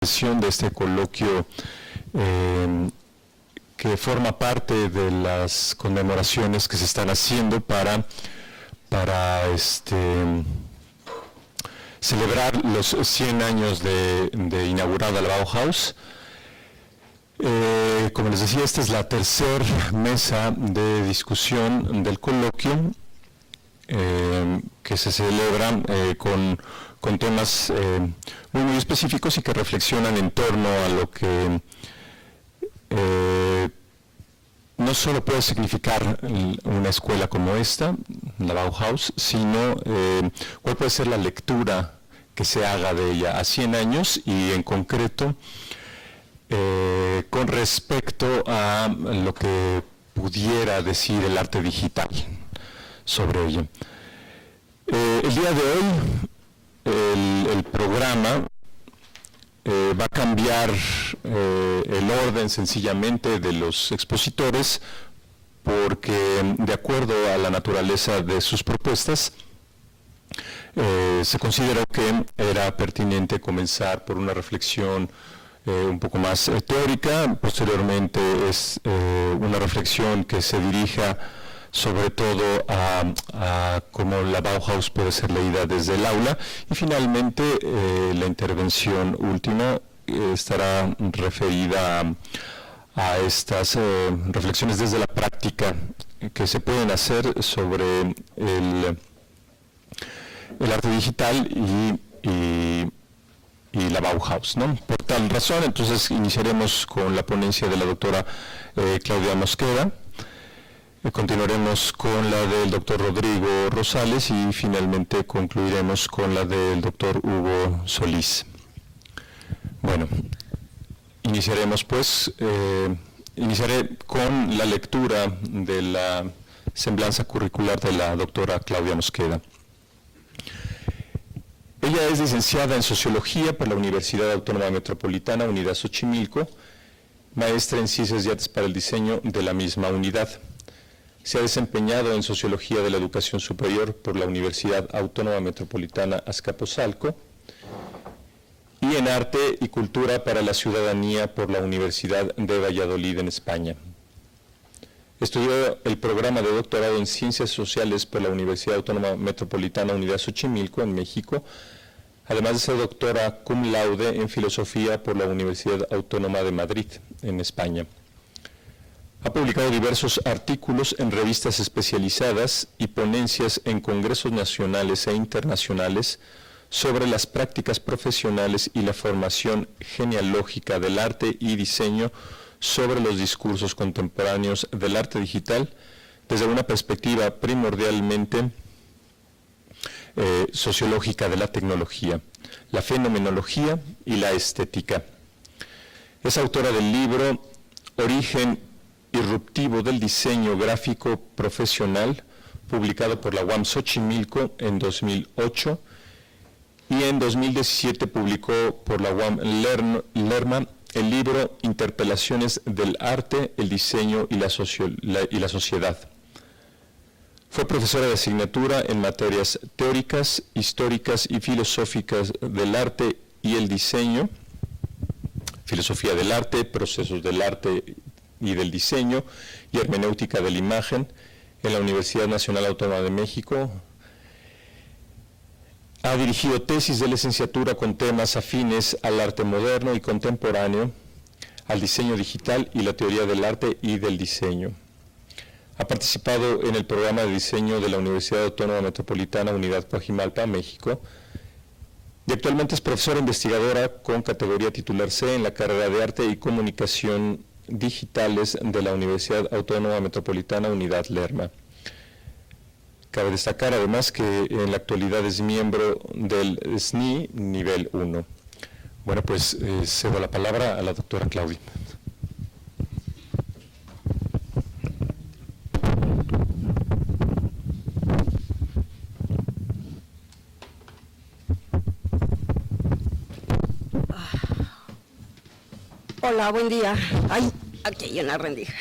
De este coloquio que forma parte de las conmemoraciones que se están haciendo para celebrar los 100 años de inaugurada la Bauhaus. Como les decía, esta es la tercera mesa de discusión del coloquio que se celebra con temas muy específicos y que reflexionan en torno a lo que no solo puede significar una escuela como esta, la Bauhaus, sino cuál puede ser la lectura que se haga de ella a 100 años y en concreto con respecto a lo que pudiera decir el arte digital sobre ella. El día de hoy el programa va a cambiar el orden sencillamente de los expositores porque de acuerdo a la naturaleza de sus propuestas se consideró que era pertinente comenzar por una reflexión un poco más teórica. Posteriormente es una reflexión que se dirija sobre todo a cómo la Bauhaus puede ser leída desde el aula, y finalmente la intervención última estará referida a estas reflexiones desde la práctica que se pueden hacer sobre el arte digital y la Bauhaus, ¿no? Por tal razón, entonces iniciaremos con la ponencia de la doctora Claudia Mosqueda. Continuaremos con la del doctor Rodrigo Rosales y finalmente concluiremos con la del doctor Hugo Solís. Bueno, iniciaremos pues, iniciaré con la lectura de la semblanza curricular de la doctora Claudia Mosqueda. Ella es licenciada en Sociología por la Universidad Autónoma Metropolitana, Unidad Xochimilco, maestra en Ciencias y Artes para el Diseño de la misma unidad. Se ha desempeñado en Sociología de la Educación Superior por la Universidad Autónoma Metropolitana Azcapotzalco y en Arte y Cultura para la Ciudadanía por la Universidad de Valladolid en España. Estudió el programa de doctorado en Ciencias Sociales por la Universidad Autónoma Metropolitana Unidad Xochimilco en México, además de ser doctora cum laude en Filosofía por la Universidad Autónoma de Madrid en España. Ha publicado diversos artículos en revistas especializadas y ponencias en congresos nacionales e internacionales sobre las prácticas profesionales y la formación genealógica del arte y diseño sobre los discursos contemporáneos del arte digital desde una perspectiva primordialmente sociológica de la tecnología, la fenomenología y la estética. Es autora del libro Origen Irruptivo del Diseño Gráfico Profesional, publicado por la UAM Xochimilco en 2008, y en 2017 publicó por la UAM Lerma el libro Interpelaciones del Arte, el Diseño y la Sociedad. Fue profesora de asignatura en materias teóricas, históricas y filosóficas del arte y el diseño, filosofía del arte, procesos del arte y del diseño y hermenéutica de la imagen en la Universidad Nacional Autónoma de México. Ha dirigido tesis de licenciatura con temas afines al arte moderno y contemporáneo, al diseño digital y la teoría del arte y del diseño. Ha participado en el programa de diseño de la Universidad Autónoma Metropolitana Unidad Coajimalpa, México, y actualmente es profesora investigadora con categoría titular C en la carrera de Arte y Comunicación Digitales de la Universidad Autónoma Metropolitana Unidad Lerma. Cabe destacar además que en la actualidad es miembro del SNI nivel 1. Bueno, pues cedo la palabra a la doctora Claudia. Hola, buen día. Ay, aquí hay una rendija.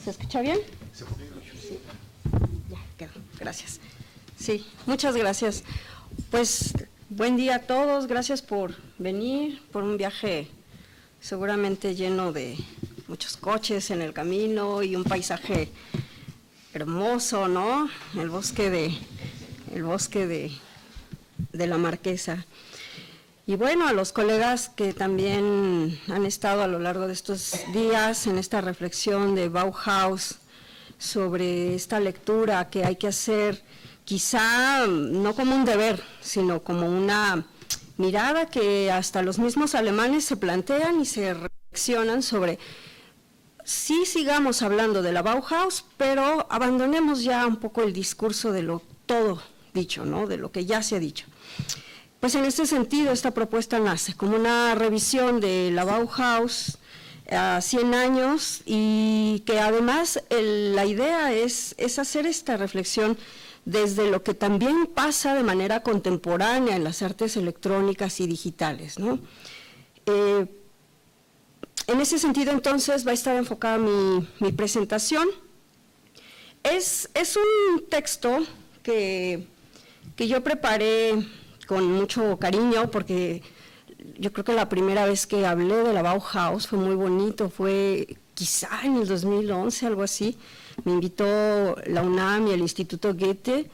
¿Se escucha bien? Sí. Ya, quedó. Gracias. Sí, muchas gracias. Pues Buen día a todos, gracias por venir, por un viaje seguramente lleno de muchos coches en el camino y un paisaje hermoso, ¿no? El bosque de la Marquesa. Y bueno, a los colegas que también han estado a lo largo de estos días en esta reflexión de Bauhaus sobre esta lectura que hay que hacer, quizá no como un deber, sino como una mirada que hasta los mismos alemanes se plantean y se reflexionan sobre, sí sigamos hablando de la Bauhaus, pero abandonemos ya un poco el discurso de lo todo dicho, ¿no? De lo que ya se ha dicho. Pues en este sentido esta propuesta nace como una revisión de la Bauhaus a 100 años y que además la idea es hacer esta reflexión desde lo que también pasa de manera contemporánea en las artes electrónicas y digitales, ¿no? En ese sentido, entonces, va a estar enfocada mi presentación. Es un texto que yo preparé con mucho cariño, porque yo creo que la primera vez que hablé de la Bauhaus fue muy bonito, fue quizá en el 2011, algo así. Me invitó la UNAM y el Instituto Goethe,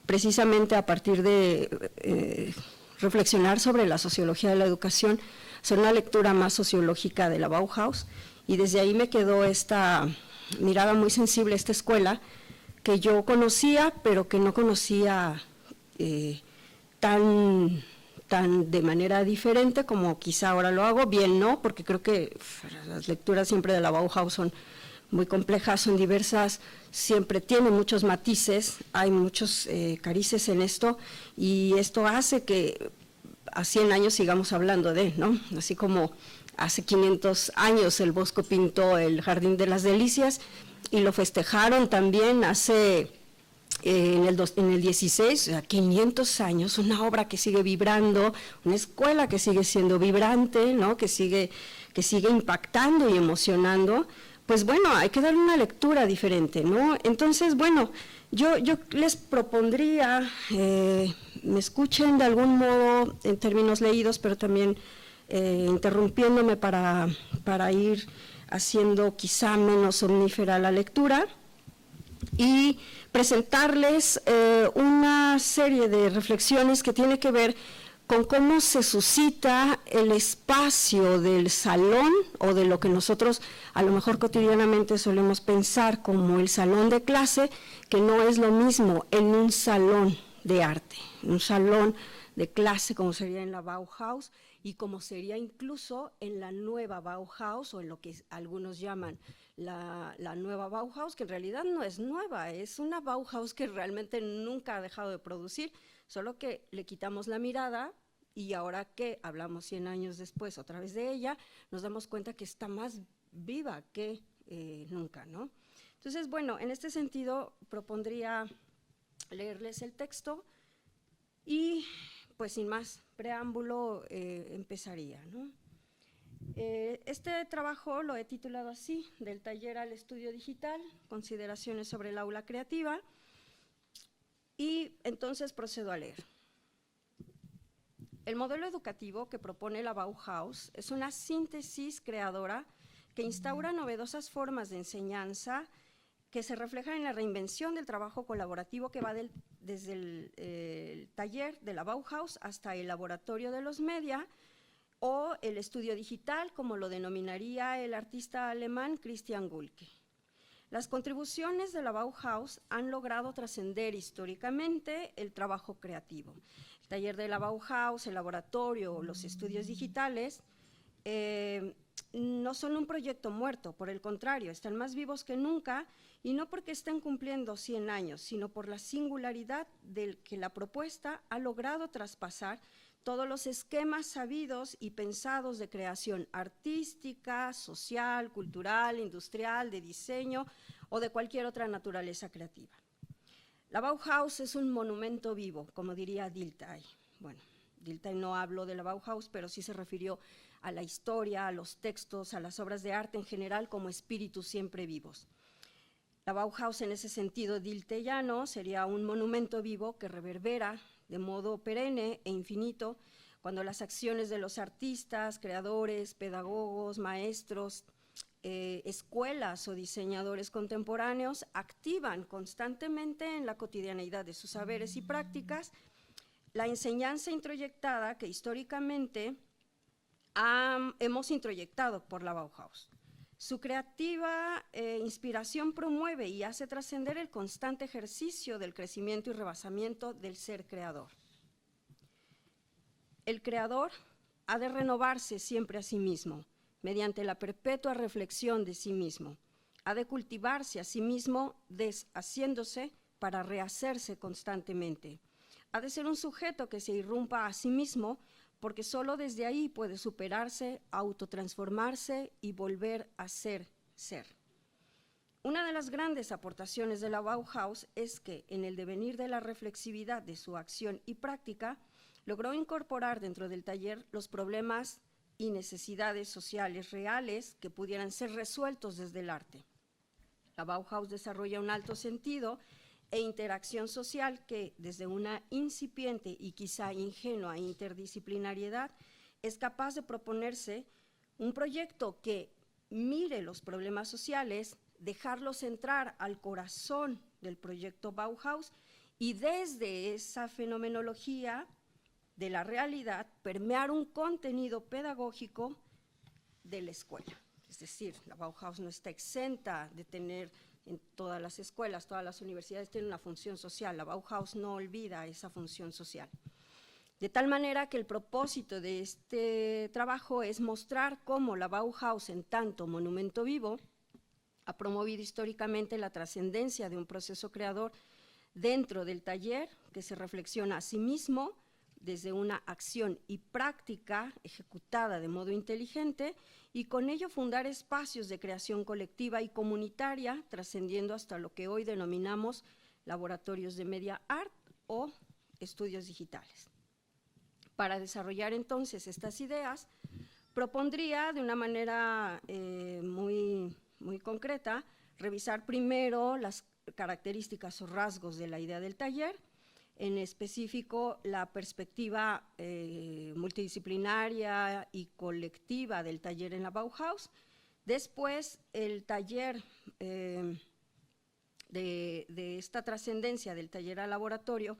precisamente a partir de reflexionar sobre la sociología de la educación, hacer una lectura más sociológica de la Bauhaus, y desde ahí me quedó esta mirada muy sensible a esta escuela que yo conocía, pero que no conocía tan de manera diferente como quizá ahora lo hago, bien no, porque creo que las lecturas siempre de la Bauhaus son muy complejas, son diversas, siempre tienen muchos matices, hay muchos carices en esto, y esto hace que a 100 años sigamos hablando de, ¿no? Así como hace 500 años el Bosco pintó el Jardín de las Delicias, y lo festejaron también hace en el 16, o sea, 500 años, una obra que sigue vibrando, una escuela que sigue siendo vibrante, ¿no? que sigue impactando y emocionando. Pues bueno, hay que darle una lectura diferente, ¿no? Entonces, bueno, yo les propondría, me escuchen de algún modo en términos leídos, pero también interrumpiéndome para ir haciendo quizá menos omnífera la lectura, y presentarles una serie de reflexiones que tiene que ver con cómo se suscita el espacio del salón, o de lo que nosotros a lo mejor cotidianamente solemos pensar como el salón de clase, que no es lo mismo en un salón de arte, un salón de clase como sería en la Bauhaus, y como sería incluso en la nueva Bauhaus, o en lo que algunos llaman la nueva Bauhaus, que en realidad no es nueva, es una Bauhaus que realmente nunca ha dejado de producir, solo que le quitamos la mirada, y ahora que hablamos 100 años después otra vez de ella, nos damos cuenta que está más viva que nunca, ¿no? Entonces, bueno, en este sentido propondría leerles el texto y, pues sin más preámbulo, empezaría, ¿no? Este trabajo lo he titulado así: Del taller al estudio digital, consideraciones sobre el aula creativa, y entonces procedo a leer. El modelo educativo que propone la Bauhaus es una síntesis creadora que instaura novedosas formas de enseñanza que se reflejan en la reinvención del trabajo colaborativo que va desde el taller de la Bauhaus hasta el laboratorio de los media, o el estudio digital, como lo denominaría el artista alemán Christian Gulke. Las contribuciones de la Bauhaus han logrado trascender históricamente el trabajo creativo. El taller de la Bauhaus, el laboratorio o los estudios digitales no son un proyecto muerto, por el contrario, están más vivos que nunca, y no porque estén cumpliendo 100 años, sino por la singularidad del que la propuesta ha logrado traspasar todos los esquemas sabidos y pensados de creación artística, social, cultural, industrial, de diseño o de cualquier otra naturaleza creativa. La Bauhaus es un monumento vivo, como diría Dilthey. Bueno, Dilthey no habló de la Bauhaus, pero sí se refirió a la historia, a los textos, a las obras de arte en general como espíritus siempre vivos. La Bauhaus, en ese sentido diltheyano, sería un monumento vivo que reverbera de modo perenne e infinito, cuando las acciones de los artistas, creadores, pedagogos, maestros, escuelas o diseñadores contemporáneos activan constantemente en la cotidianeidad de sus saberes y prácticas la enseñanza introyectada que históricamente hemos introyectado por la Bauhaus. Su creativa inspiración promueve y hace trascender el constante ejercicio del crecimiento y rebasamiento del ser creador. El creador ha de renovarse siempre a sí mismo, mediante la perpetua reflexión de sí mismo. Ha de cultivarse a sí mismo, deshaciéndose para rehacerse constantemente. Ha de ser un sujeto que se irrumpa a sí mismo, porque solo desde ahí puede superarse, autotransformarse y volver a ser. Una de las grandes aportaciones de la Bauhaus es que, en el devenir de la reflexividad de su acción y práctica, logró incorporar dentro del taller los problemas y necesidades sociales reales que pudieran ser resueltos desde el arte. La Bauhaus desarrolla un alto sentido e interacción social que, desde una incipiente y quizá ingenua interdisciplinariedad, es capaz de proponerse un proyecto que mire los problemas sociales, dejarlos entrar al corazón del proyecto Bauhaus y desde esa fenomenología de la realidad permear un contenido pedagógico de la escuela. Es decir, la Bauhaus no está exenta de tener en todas las escuelas, todas las universidades tienen una función social. La Bauhaus no olvida esa función social. De tal manera que el propósito de este trabajo es mostrar cómo la Bauhaus, en tanto monumento vivo, ha promovido históricamente la trascendencia de un proceso creador dentro del taller que se reflexiona a sí mismo desde una acción y práctica ejecutada de modo inteligente y con ello fundar espacios de creación colectiva y comunitaria, trascendiendo hasta lo que hoy denominamos laboratorios de media art o estudios digitales. Para desarrollar entonces estas ideas, propondría de una manera muy concreta revisar primero las características o rasgos de la idea del taller, en específico la perspectiva multidisciplinaria y colectiva del taller en la Bauhaus, después el taller de esta trascendencia del taller al laboratorio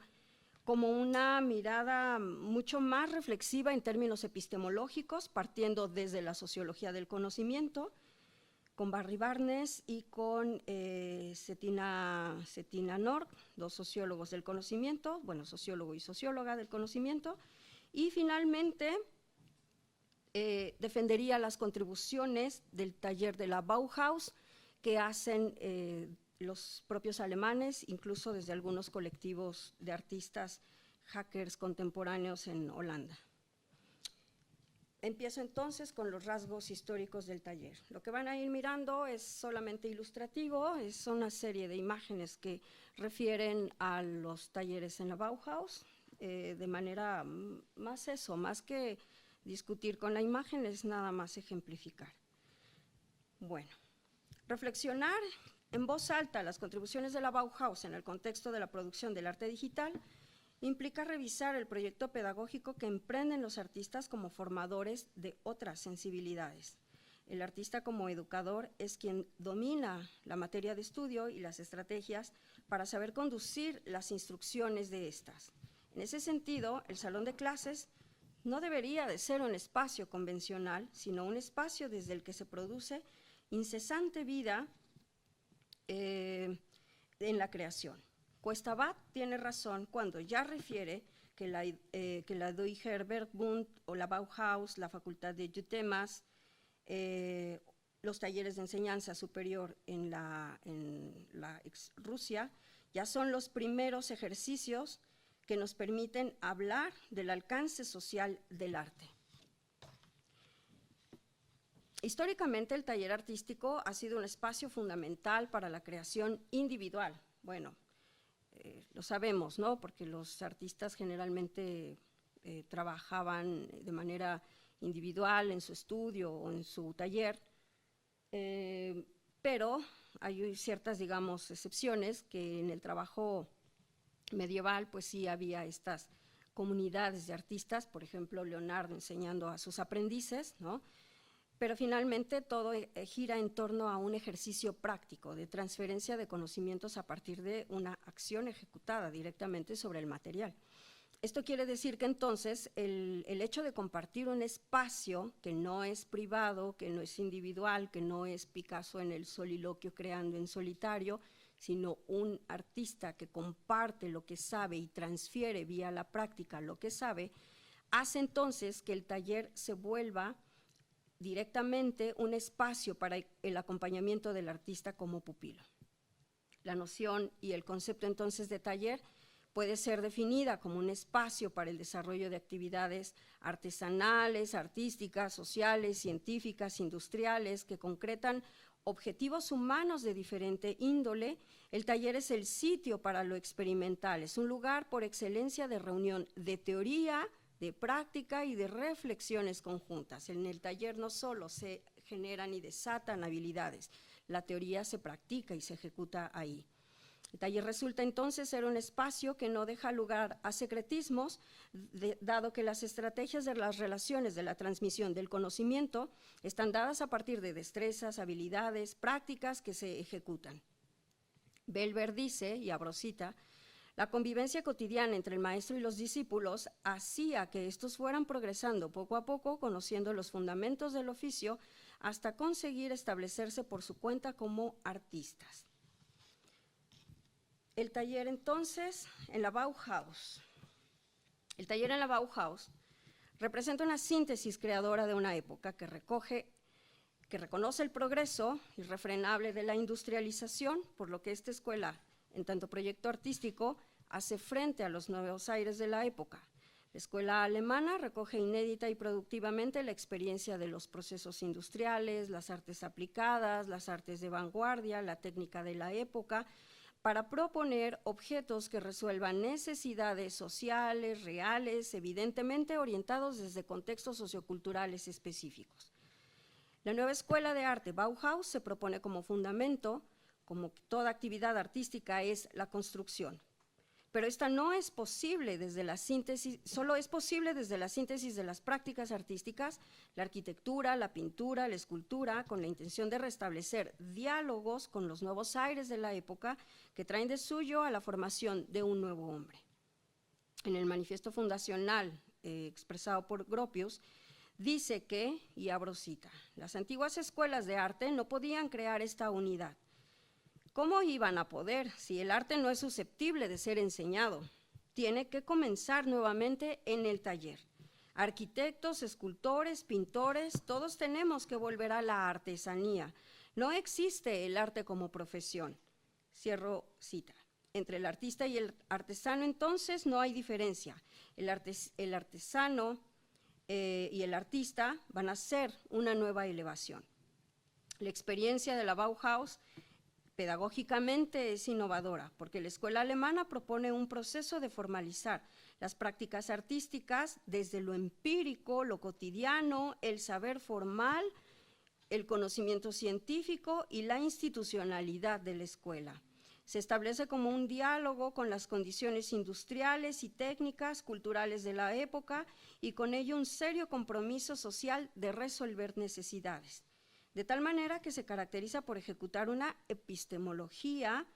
como una mirada mucho más reflexiva en términos epistemológicos, partiendo desde la sociología del conocimiento, con Barry Barnes y con Cetina Nord, dos sociólogos del conocimiento, bueno, sociólogo y socióloga del conocimiento, y finalmente defendería las contribuciones del taller de la Bauhaus que hacen los propios alemanes, incluso desde algunos colectivos de artistas hackers contemporáneos en Holanda. Empiezo entonces con los rasgos históricos del taller. Lo que van a ir mirando es solamente ilustrativo, es una serie de imágenes que refieren a los talleres en la Bauhaus, de manera más que discutir con la imagen, es nada más ejemplificar. Bueno, reflexionar en voz alta las contribuciones de la Bauhaus en el contexto de la producción del arte digital implica revisar el proyecto pedagógico que emprenden los artistas como formadores de otras sensibilidades. El artista como educador es quien domina la materia de estudio y las estrategias para saber conducir las instrucciones de estas. En ese sentido, el salón de clases no debería de ser un espacio convencional, sino un espacio desde el que se produce incesante vida en la creación. Cuesta-Bat tiene razón cuando ya refiere que la Deutscher Werkbund o la Bauhaus, la Facultad de Jutemas, los talleres de enseñanza superior en la ex Rusia, ya son los primeros ejercicios que nos permiten hablar del alcance social del arte. Históricamente, el taller artístico ha sido un espacio fundamental para la creación individual. Bueno, lo sabemos, ¿no? Porque los artistas generalmente trabajaban de manera individual en su estudio o en su taller, pero hay ciertas, digamos, excepciones que en el trabajo medieval, pues sí había estas comunidades de artistas, por ejemplo, Leonardo enseñando a sus aprendices, ¿no? Pero finalmente todo gira en torno a un ejercicio práctico de transferencia de conocimientos a partir de una acción ejecutada directamente sobre el material. Esto quiere decir que entonces el hecho de compartir un espacio que no es privado, que no es individual, que no es Picasso en el soliloquio creando en solitario, sino un artista que comparte lo que sabe y transfiere vía la práctica lo que sabe, hace entonces que el taller se vuelva directamente un espacio para el acompañamiento del artista como pupilo. La noción y el concepto entonces de taller puede ser definida como un espacio para el desarrollo de actividades artesanales, artísticas, sociales, científicas, industriales, que concretan objetivos humanos de diferente índole. El taller es el sitio para lo experimental, es un lugar por excelencia de reunión de teoría, de práctica y de reflexiones conjuntas. En el taller no solo se generan y desatan habilidades, la teoría se practica y se ejecuta ahí. El taller resulta entonces ser un espacio que no deja lugar a secretismos, dado que las estrategias de las relaciones de la transmisión del conocimiento están dadas a partir de destrezas, habilidades, prácticas que se ejecutan. Belver dice, y abro cita, la convivencia cotidiana entre el maestro y los discípulos hacía que estos fueran progresando poco a poco, conociendo los fundamentos del oficio, hasta conseguir establecerse por su cuenta como artistas. El taller entonces en la Bauhaus. El taller en la Bauhaus representa una síntesis creadora de una época que reconoce el progreso irrefrenable de la industrialización, por lo que esta escuela, en tanto proyecto artístico, hace frente a los nuevos aires de la época. La escuela alemana recoge inédita y productivamente la experiencia de los procesos industriales, las artes aplicadas, las artes de vanguardia, la técnica de la época, para proponer objetos que resuelvan necesidades sociales, reales, evidentemente orientados desde contextos socioculturales específicos. La nueva escuela de arte Bauhaus se propone como fundamento, como toda actividad artística, es la construcción. Pero esta no es posible desde la síntesis, solo es posible desde la síntesis de las prácticas artísticas, la arquitectura, la pintura, la escultura, con la intención de restablecer diálogos con los nuevos aires de la época que traen de suyo a la formación de un nuevo hombre. En el manifiesto fundacional expresado por Gropius, dice que, y abro cita, las antiguas escuelas de arte no podían crear esta unidad. ¿Cómo iban a poder si el arte no es susceptible de ser enseñado? Tiene que comenzar nuevamente en el taller. Arquitectos, escultores, pintores, todos tenemos que volver a la artesanía. No existe el arte como profesión. Cierro cita. Entre el artista y el artesano entonces no hay diferencia. El artesano y el artista van a ser una nueva elevación. La experiencia de la Bauhaus pedagógicamente es innovadora, porque la escuela alemana propone un proceso de formalizar las prácticas artísticas desde lo empírico, lo cotidiano, el saber formal, el conocimiento científico y la institucionalidad de la escuela. Se establece como un diálogo con las condiciones industriales y técnicas, culturales de la época, y con ello un serio compromiso social de resolver necesidades. De tal manera que se caracteriza por ejecutar una epistemología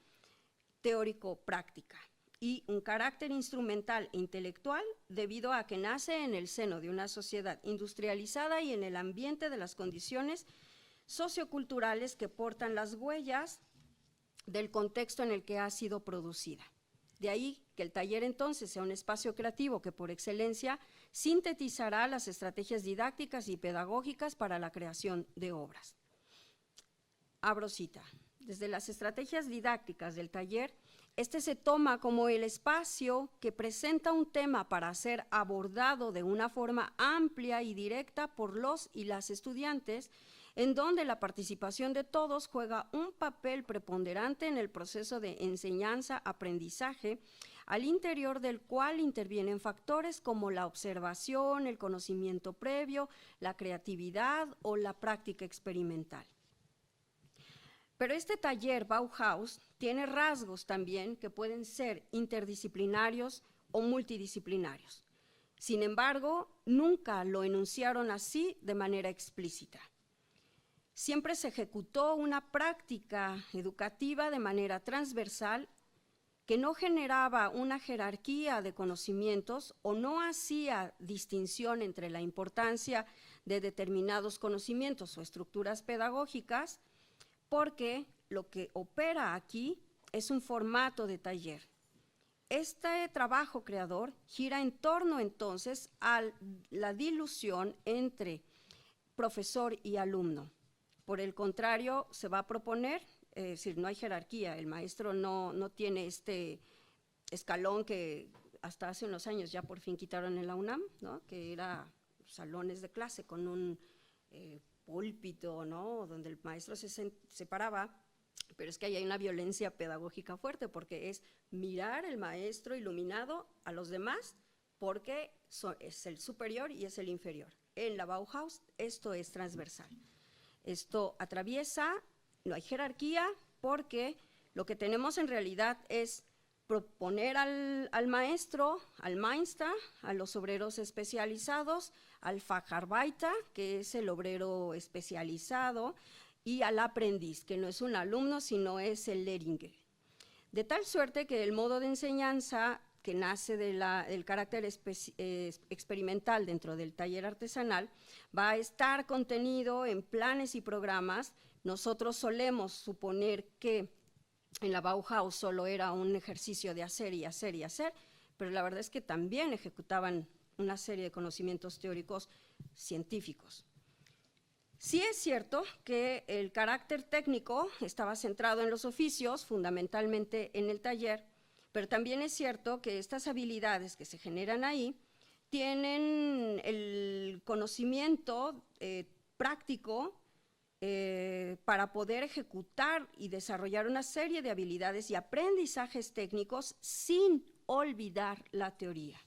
teórico-práctica y un carácter instrumental e intelectual debido a que nace en el seno de una sociedad industrializada y en el ambiente de las condiciones socioculturales que portan las huellas del contexto en el que ha sido producida. De ahí que el taller entonces sea un espacio creativo que por excelencia sintetizará las estrategias didácticas y pedagógicas para la creación de obras. Abro cita. Desde las estrategias didácticas del taller, este se toma como el espacio que presenta un tema para ser abordado de una forma amplia y directa por los y las estudiantes, en donde la participación de todos juega un papel preponderante en el proceso de enseñanza-aprendizaje, al interior del cual intervienen factores como la observación, el conocimiento previo, la creatividad o la práctica experimental. Pero este taller Bauhaus tiene rasgos también que pueden ser interdisciplinarios o multidisciplinarios. Sin embargo, nunca lo enunciaron así de manera explícita. Siempre se ejecutó una práctica educativa de manera transversal que no generaba una jerarquía de conocimientos o no hacía distinción entre la importancia de determinados conocimientos o estructuras pedagógicas, porque lo que opera aquí es un formato de taller. Este trabajo creador gira en torno entonces a la dilución entre profesor y alumno. Por el contrario, se va a proponer, es decir, no hay jerarquía, el maestro no tiene este escalón que hasta hace unos años ya por fin quitaron en la UNAM, ¿no? Que era salones de clase con un púlpito, ¿no? Donde el maestro se paraba, pero es que ahí hay una violencia pedagógica fuerte porque es mirar el maestro iluminado a los demás porque es el superior y es el inferior. En la Bauhaus esto es transversal. Esto atraviesa, no hay jerarquía porque lo que tenemos en realidad es proponer al maestro, al Meister, a los obreros especializados, al Facharbeiter, que es el obrero especializado, y al aprendiz, que no es un alumno, sino es el Lehrling. De tal suerte que el modo de enseñanza que nace del carácter experimental dentro del taller artesanal va a estar contenido en planes y programas. Nosotros solemos suponer que en la Bauhaus solo era un ejercicio de hacer y hacer y hacer, pero la verdad es que también ejecutaban una serie de conocimientos teóricos científicos. Sí es cierto que el carácter técnico estaba centrado en los oficios, fundamentalmente en el taller, pero también es cierto que estas habilidades que se generan ahí tienen el conocimiento práctico para poder ejecutar y desarrollar una serie de habilidades y aprendizajes técnicos sin olvidar la teoría.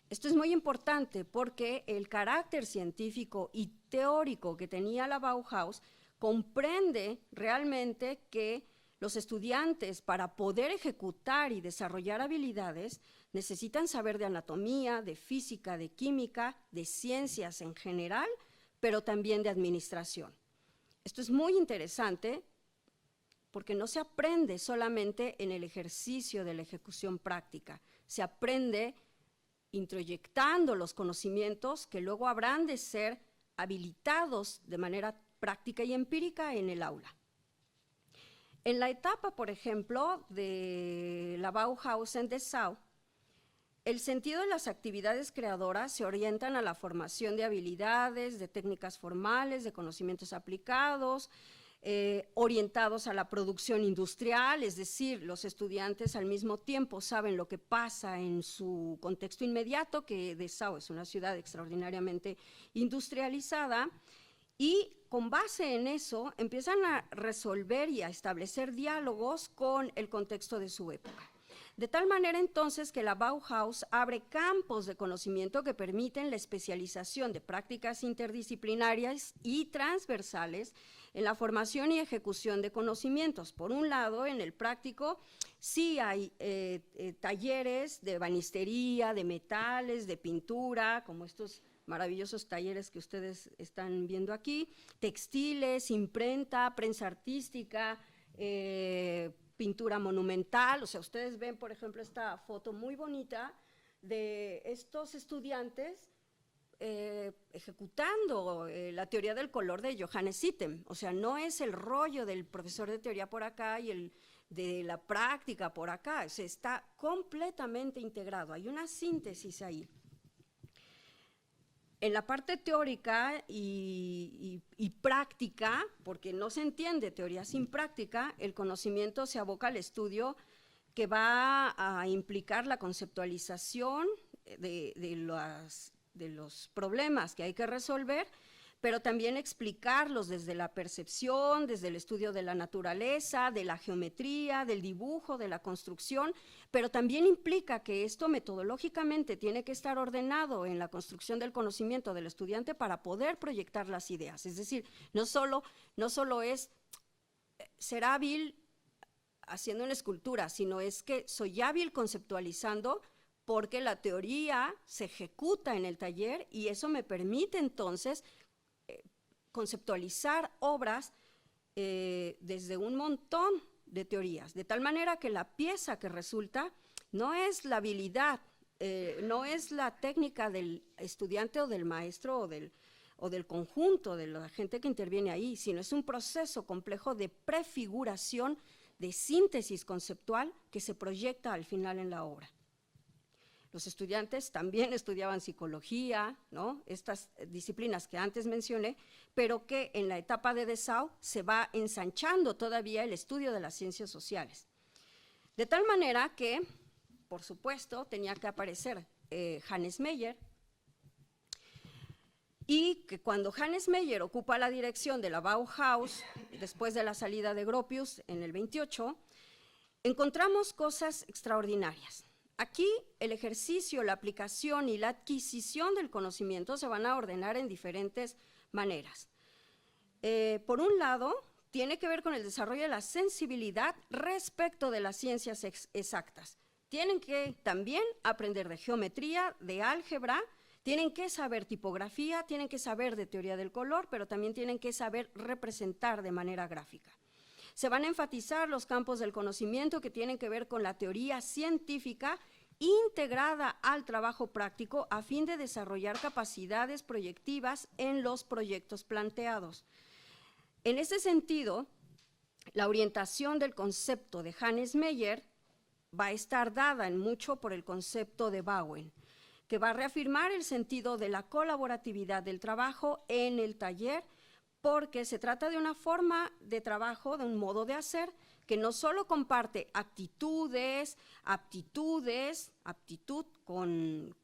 Esto es muy importante porque el carácter científico y teórico que tenía la Bauhaus comprende realmente que los estudiantes, para poder ejecutar y desarrollar habilidades, necesitan saber de anatomía, de física, de química, de ciencias en general, pero también de administración. Esto es muy interesante porque no se aprende solamente en el ejercicio de la ejecución práctica, se aprende introyectando los conocimientos que luego habrán de ser habilitados de manera práctica y empírica en el aula. En la etapa, por ejemplo, de la Bauhaus en Dessau, el sentido de las actividades creadoras se orientan a la formación de habilidades, de técnicas formales, de conocimientos aplicados, orientados a la producción industrial, es decir, los estudiantes al mismo tiempo saben lo que pasa en su contexto inmediato, que Dessau es una ciudad extraordinariamente industrializada, y con base en eso empiezan a resolver y a establecer diálogos con el contexto de su época. De tal manera entonces que la Bauhaus abre campos de conocimiento que permiten la especialización de prácticas interdisciplinarias y transversales en la formación y ejecución de conocimientos. Por un lado, en el práctico sí hay talleres de ebanistería, de metales, de pintura, como estos maravillosos talleres que ustedes están viendo aquí, textiles, imprenta, prensa artística, pintura monumental. O sea, ustedes ven, por ejemplo, esta foto muy bonita de estos estudiantes ejecutando la teoría del color de Johannes Itten. O sea, no es el rollo del profesor de teoría por acá y el de la práctica por acá, o sea, está completamente integrado, hay una síntesis ahí. En la parte teórica y práctica, porque no se entiende teoría sin práctica, el conocimiento se aboca al estudio que va a implicar la conceptualización de los problemas que hay que resolver, pero también explicarlos desde la percepción, desde el estudio de la naturaleza, de la geometría, del dibujo, de la construcción, pero también implica que esto metodológicamente tiene que estar ordenado en la construcción del conocimiento del estudiante para poder proyectar las ideas. Es decir, no solo es ser hábil haciendo una escultura, sino es que soy hábil conceptualizando porque la teoría se ejecuta en el taller y eso me permite entonces conceptualizar obras desde un montón de teorías, de tal manera que la pieza que resulta no es la habilidad, no es la técnica del estudiante o del maestro o del conjunto de la gente que interviene ahí, sino es un proceso complejo de prefiguración, de síntesis conceptual que se proyecta al final en la obra. Los estudiantes también estudiaban psicología, ¿no? Estas disciplinas que antes mencioné, pero que en la etapa de Dessau se va ensanchando todavía el estudio de las ciencias sociales. De tal manera que, por supuesto, tenía que aparecer Hannes Meyer, y que cuando Hannes Meyer ocupa la dirección de la Bauhaus, después de la salida de Gropius en el 28, encontramos cosas extraordinarias. Aquí el ejercicio, la aplicación y la adquisición del conocimiento se van a ordenar en diferentes maneras. Por un lado, tiene que ver con el desarrollo de la sensibilidad respecto de las ciencias exactas. Tienen que también aprender de geometría, de álgebra, tienen que saber tipografía, tienen que saber de teoría del color, pero también tienen que saber representar de manera gráfica. Se van a enfatizar los campos del conocimiento que tienen que ver con la teoría científica integrada al trabajo práctico a fin de desarrollar capacidades proyectivas en los proyectos planteados. En ese sentido, la orientación del concepto de Hannes Meyer va a estar dada en mucho por el concepto de Bauen, que va a reafirmar el sentido de la colaboratividad del trabajo en el taller, porque se trata de una forma de trabajo, de un modo de hacer, que no solo comparte actitudes, aptitudes, aptitud con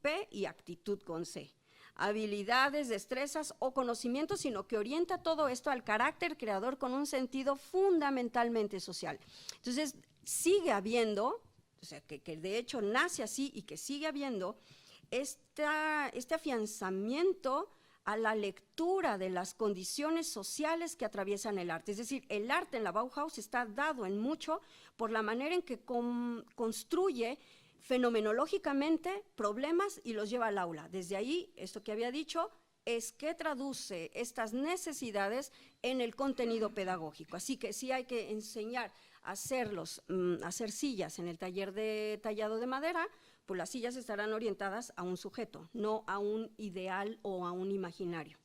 P y actitud con C, habilidades, destrezas o conocimientos, sino que orienta todo esto al carácter creador con un sentido fundamentalmente social. Entonces, sigue habiendo, o sea, que de hecho nace así y que sigue habiendo este afianzamiento a la lectura de las condiciones sociales que atraviesan el arte. Es decir, el arte en la Bauhaus está dado en mucho por la manera en que construye fenomenológicamente problemas y los lleva al aula. Desde ahí, esto que había dicho, es que traduce estas necesidades en el contenido pedagógico. Así que si hay que enseñar a hacer sillas en el taller de tallado de madera, pues las sillas estarán orientadas a un sujeto, no a un ideal o a un imaginario.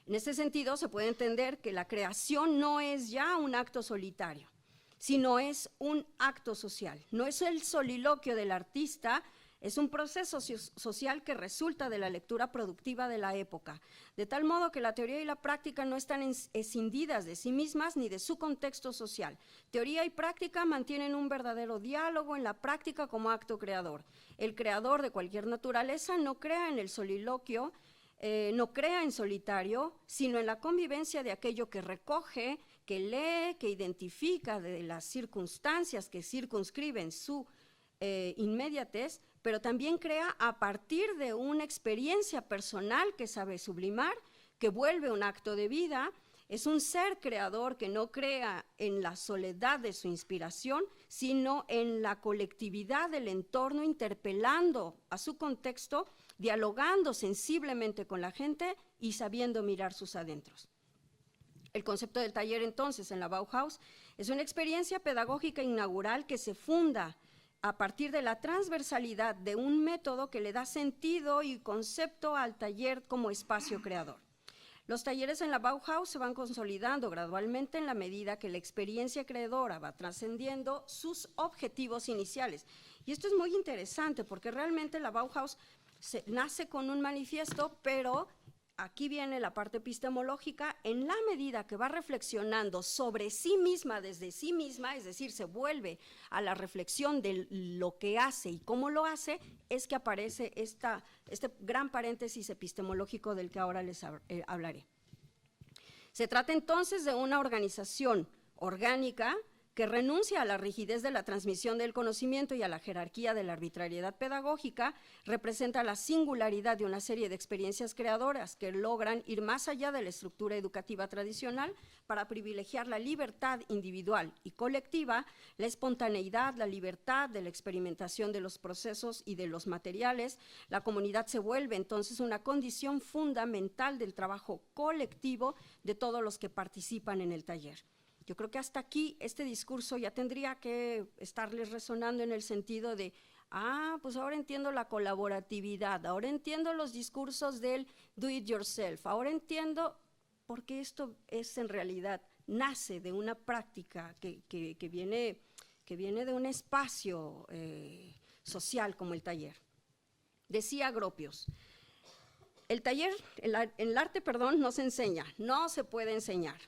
En este sentido, se puede entender que la creación no es ya un acto solitario, sino es un acto social. No es el soliloquio del artista, es un proceso social que resulta de la lectura productiva de la época, de tal modo que la teoría y la práctica no están escindidas de sí mismas ni de su contexto social. Teoría y práctica mantienen un verdadero diálogo en la práctica como acto creador. El creador de cualquier naturaleza no crea en el soliloquio, no crea en solitario, sino en la convivencia de aquello que recoge, que lee, que identifica de las circunstancias que circunscriben su inmediatez, pero también crea a partir de una experiencia personal que sabe sublimar, que vuelve un acto de vida. Es un ser creador que no crea en la soledad de su inspiración, sino en la colectividad del entorno, interpelando a su contexto, dialogando sensiblemente con la gente y sabiendo mirar sus adentros. El concepto del taller, entonces, en la Bauhaus, es una experiencia pedagógica inaugural que se funda a partir de la transversalidad de un método que le da sentido y concepto al taller como espacio creador. Los talleres en la Bauhaus se van consolidando gradualmente en la medida que la experiencia creadora va trascendiendo sus objetivos iniciales. Y esto es muy interesante porque realmente la Bauhaus nace con un manifiesto, pero aquí viene la parte epistemológica. En la medida que va reflexionando sobre sí misma, desde sí misma, es decir, se vuelve a la reflexión de lo que hace y cómo lo hace, es que aparece este gran paréntesis epistemológico del que ahora les hablaré. Se trata entonces de una organización orgánica que renuncia a la rigidez de la transmisión del conocimiento y a la jerarquía de la arbitrariedad pedagógica, representa la singularidad de una serie de experiencias creadoras que logran ir más allá de la estructura educativa tradicional para privilegiar la libertad individual y colectiva, la espontaneidad, la libertad de la experimentación de los procesos y de los materiales. La comunidad se vuelve entonces una condición fundamental del trabajo colectivo de todos los que participan en el taller. Yo creo que hasta aquí este discurso ya tendría que estarles resonando en el sentido de, pues ahora entiendo la colaboratividad, ahora entiendo los discursos del do it yourself, ahora entiendo por qué esto es en realidad, nace de una práctica que viene de un espacio social como el taller. Decía Gropius, el arte, no se enseña, no se puede enseñar.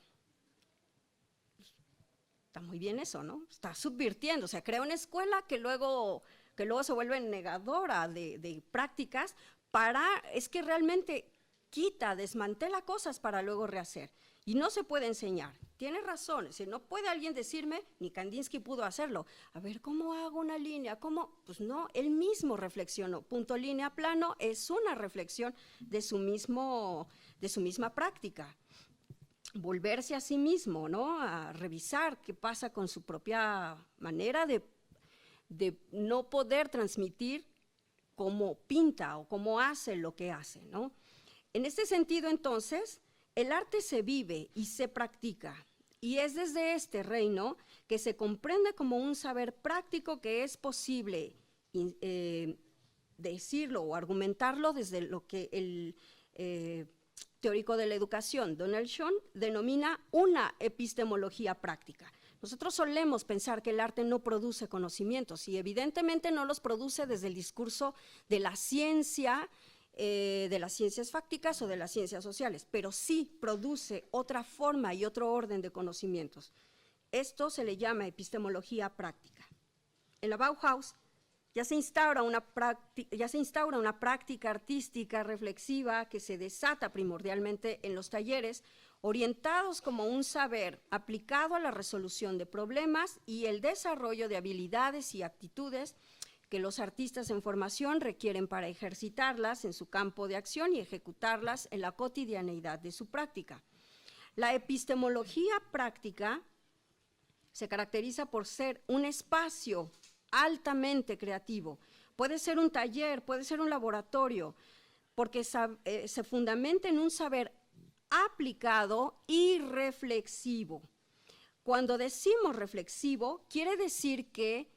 Está muy bien eso, ¿no? Está subvirtiendo, o sea, crea una escuela que luego se vuelve negadora de prácticas es que realmente desmantela cosas para luego rehacer. Y no se puede enseñar. Tiene razón, no puede alguien decirme, ni Kandinsky pudo hacerlo, a ver, ¿cómo hago una línea? ¿Cómo? Pues no, él mismo reflexionó. Punto, línea, plano, es una reflexión de su misma práctica. Volverse a sí mismo, ¿no? A revisar qué pasa con su propia manera de no poder transmitir cómo pinta o cómo hace lo que hace, ¿no? En este sentido, entonces, el arte se vive y se practica, y es desde este reino que se comprende como un saber práctico que es posible decirlo o argumentarlo desde lo que el teórico de la educación, Donald Schoen, denomina una epistemología práctica. Nosotros solemos pensar que el arte no produce conocimientos y evidentemente no los produce desde el discurso de la ciencia, de las ciencias fácticas o de las ciencias sociales, pero sí produce otra forma y otro orden de conocimientos. Esto se le llama epistemología práctica. En la Bauhaus ya se instaura una práctica artística reflexiva que se desata primordialmente en los talleres, orientados como un saber aplicado a la resolución de problemas y el desarrollo de habilidades y actitudes que los artistas en formación requieren para ejercitarlas en su campo de acción y ejecutarlas en la cotidianeidad de su práctica. La epistemología práctica se caracteriza por ser un espacio altamente creativo. Puede ser un taller, puede ser un laboratorio, porque se fundamenta en un saber aplicado y reflexivo. Cuando decimos reflexivo, quiere decir que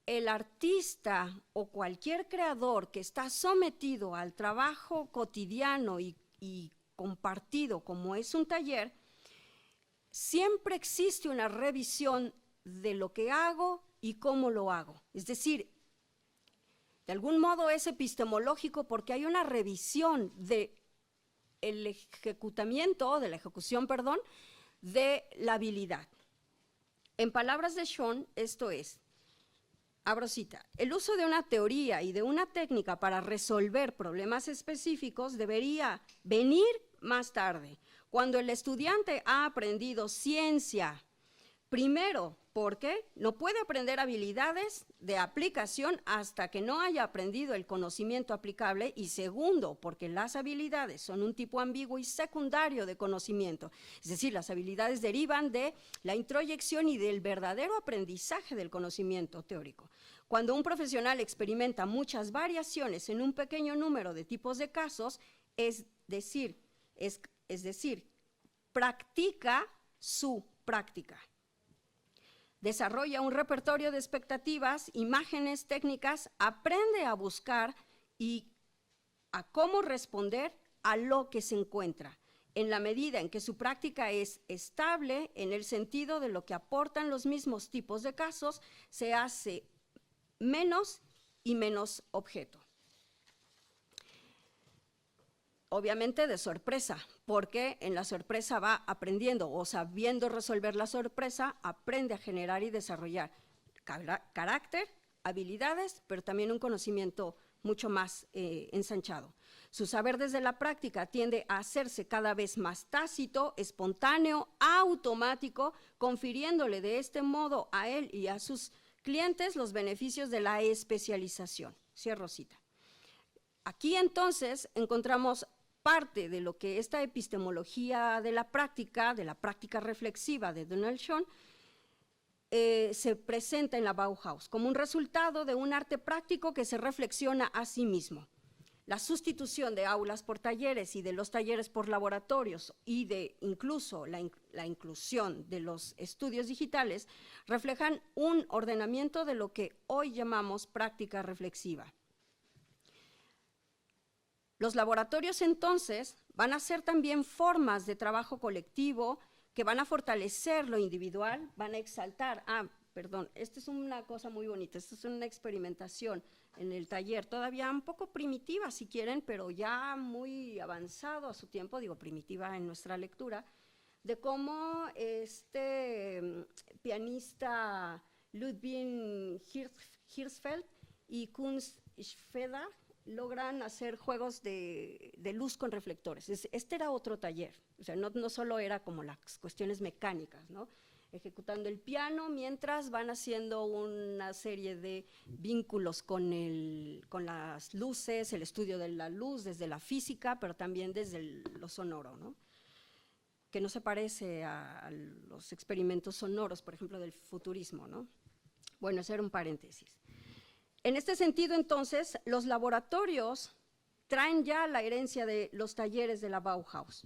el artista o cualquier creador que está sometido al trabajo cotidiano y compartido como es un taller, siempre existe una revisión de lo que hago y cómo lo hago. Es decir, de algún modo es epistemológico porque hay una revisión de la ejecución, de la habilidad. En palabras de Schoen, esto es, abro cita, el uso de una teoría y de una técnica para resolver problemas específicos debería venir más tarde, cuando el estudiante ha aprendido ciencia. Primero, porque no puede aprender habilidades de aplicación hasta que no haya aprendido el conocimiento aplicable, y segundo, porque las habilidades son un tipo ambiguo y secundario de conocimiento, es decir, las habilidades derivan de la introyección y del verdadero aprendizaje del conocimiento teórico. Cuando un profesional experimenta muchas variaciones en un pequeño número de tipos de casos, es decir, practica su práctica. Desarrolla un repertorio de expectativas, imágenes, técnicas, aprende a buscar y a cómo responder a lo que se encuentra, en la medida en que su práctica es estable en el sentido de lo que aportan los mismos tipos de casos, se hace menos y menos objeto. Obviamente de sorpresa, porque en la sorpresa va aprendiendo o sabiendo resolver la sorpresa, aprende a generar y desarrollar carácter, habilidades, pero también un conocimiento mucho más ensanchado. Su saber desde la práctica tiende a hacerse cada vez más tácito, espontáneo, automático, confiriéndole de este modo a él y a sus clientes los beneficios de la especialización. Cierro cita. Aquí entonces encontramos parte de lo que esta epistemología de la práctica reflexiva de Donald Schoen, se presenta en la Bauhaus como un resultado de un arte práctico que se reflexiona a sí mismo. La sustitución de aulas por talleres y de los talleres por laboratorios y de incluso la inclusión de los estudios digitales reflejan un ordenamiento de lo que hoy llamamos práctica reflexiva. Los laboratorios entonces van a ser también formas de trabajo colectivo que van a fortalecer lo individual, van a exaltar, esta es una cosa muy bonita, esta es una experimentación en el taller, todavía un poco primitiva si quieren, pero ya muy avanzado a su tiempo, digo primitiva en nuestra lectura, de cómo este pianista Ludwig Hirschfeld y Kunst Schweda logran hacer juegos de luz con reflectores. Este era otro taller, o sea, no solo era como las cuestiones mecánicas, ¿no? Ejecutando el piano mientras van haciendo una serie de vínculos con las luces, el estudio de la luz desde la física, pero también desde lo sonoro, ¿no? Que no se parece a los experimentos sonoros, por ejemplo, del futurismo, ¿no? Bueno, ese era un paréntesis. En este sentido, entonces, los laboratorios traen ya la herencia de los talleres de la Bauhaus.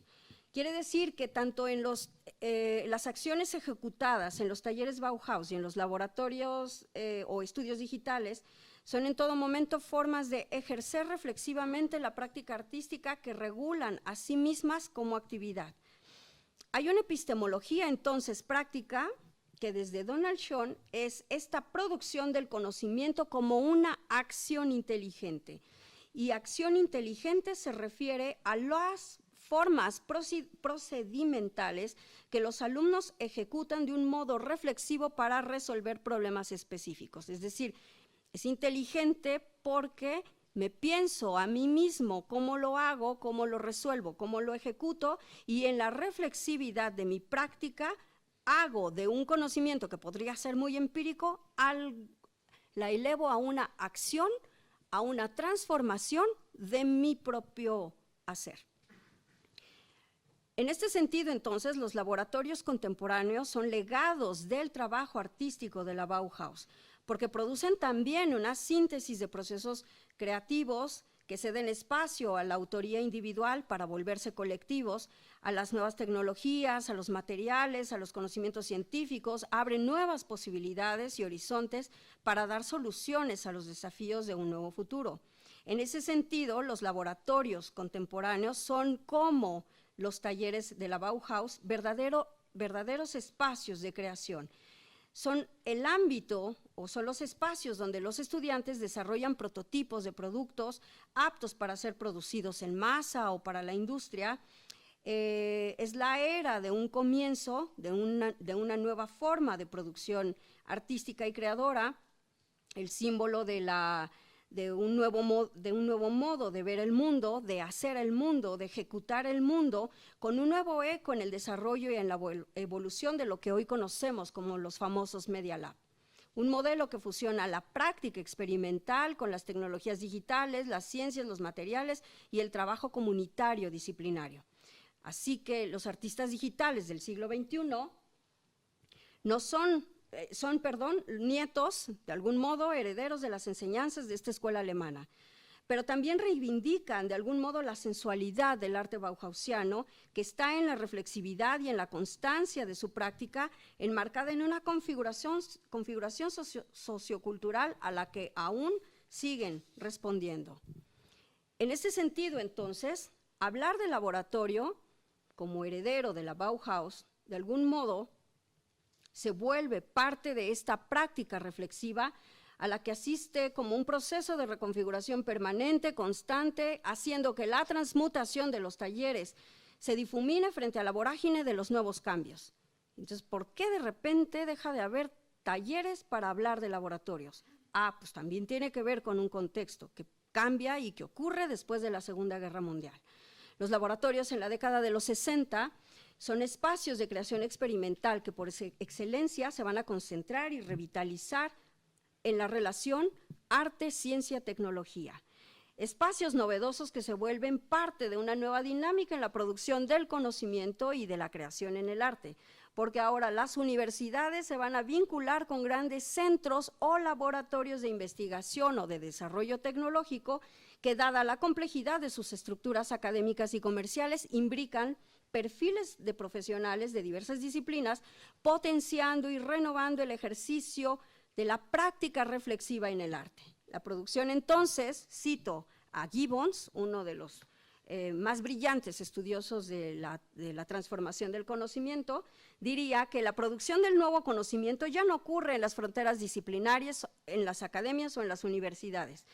Quiere decir que tanto en las acciones ejecutadas en los talleres Bauhaus y en los laboratorios o estudios digitales son en todo momento formas de ejercer reflexivamente la práctica artística que regulan a sí mismas como actividad. Hay una epistemología, entonces, práctica que desde Donald Schoen es esta producción del conocimiento como una acción inteligente. Y acción inteligente se refiere a las formas procedimentales que los alumnos ejecutan de un modo reflexivo para resolver problemas específicos. Es decir, es inteligente porque me pienso a mí mismo cómo lo hago, cómo lo resuelvo, cómo lo ejecuto, y en la reflexividad de mi práctica hago de un conocimiento que podría ser muy empírico, la elevo a una acción, a una transformación de mi propio hacer. En este sentido, entonces, los laboratorios contemporáneos son legados del trabajo artístico de la Bauhaus, porque producen también una síntesis de procesos creativos que ceden espacio a la autoría individual para volverse colectivos, a las nuevas tecnologías, a los materiales, a los conocimientos científicos, abren nuevas posibilidades y horizontes para dar soluciones a los desafíos de un nuevo futuro. En ese sentido, los laboratorios contemporáneos son como los talleres de la Bauhaus, verdaderos espacios de creación. Son el ámbito o son los espacios donde los estudiantes desarrollan prototipos de productos aptos para ser producidos en masa o para la industria. Es la era de un comienzo, de una nueva forma de producción artística y creadora, el símbolo de un nuevo modo de ver el mundo, de hacer el mundo, de ejecutar el mundo, con un nuevo eco en el desarrollo y en la evolución de lo que hoy conocemos como los famosos Media Lab. Un modelo que fusiona la práctica experimental con las tecnologías digitales, las ciencias, los materiales y el trabajo comunitario disciplinario. Así que los artistas digitales del siglo XXI no son nietos, de algún modo, herederos de las enseñanzas de esta escuela alemana, pero también reivindican de algún modo la sensualidad del arte bauhausiano, que está en la reflexividad y en la constancia de su práctica, enmarcada en una configuración sociocultural a la que aún siguen respondiendo. En este sentido, entonces, hablar de laboratorio como heredero de la Bauhaus, de algún modo, se vuelve parte de esta práctica reflexiva a la que asiste como un proceso de reconfiguración permanente, constante, haciendo que la transmutación de los talleres se difumine frente a la vorágine de los nuevos cambios. Entonces, ¿por qué de repente deja de haber talleres para hablar de laboratorios? Pues también tiene que ver con un contexto cambia y que ocurre después de la Segunda Guerra Mundial. Los laboratorios en la década de los 60 son espacios de creación experimental que por excelencia se van a concentrar y revitalizar en la relación arte, ciencia, tecnología. Espacios novedosos que se vuelven parte de una nueva dinámica en la producción del conocimiento y de la creación en el arte, porque ahora las universidades se van a vincular con grandes centros o laboratorios de investigación o de desarrollo tecnológico que, dada la complejidad de sus estructuras académicas y comerciales, imbrican perfiles de profesionales de diversas disciplinas, potenciando y renovando el ejercicio de la práctica reflexiva en el arte. La producción, entonces, cito a Gibbons, uno de los más brillantes estudiosos de la transformación del conocimiento, diría que la producción del nuevo conocimiento ya no ocurre en las fronteras disciplinarias, en las academias o en las universidades.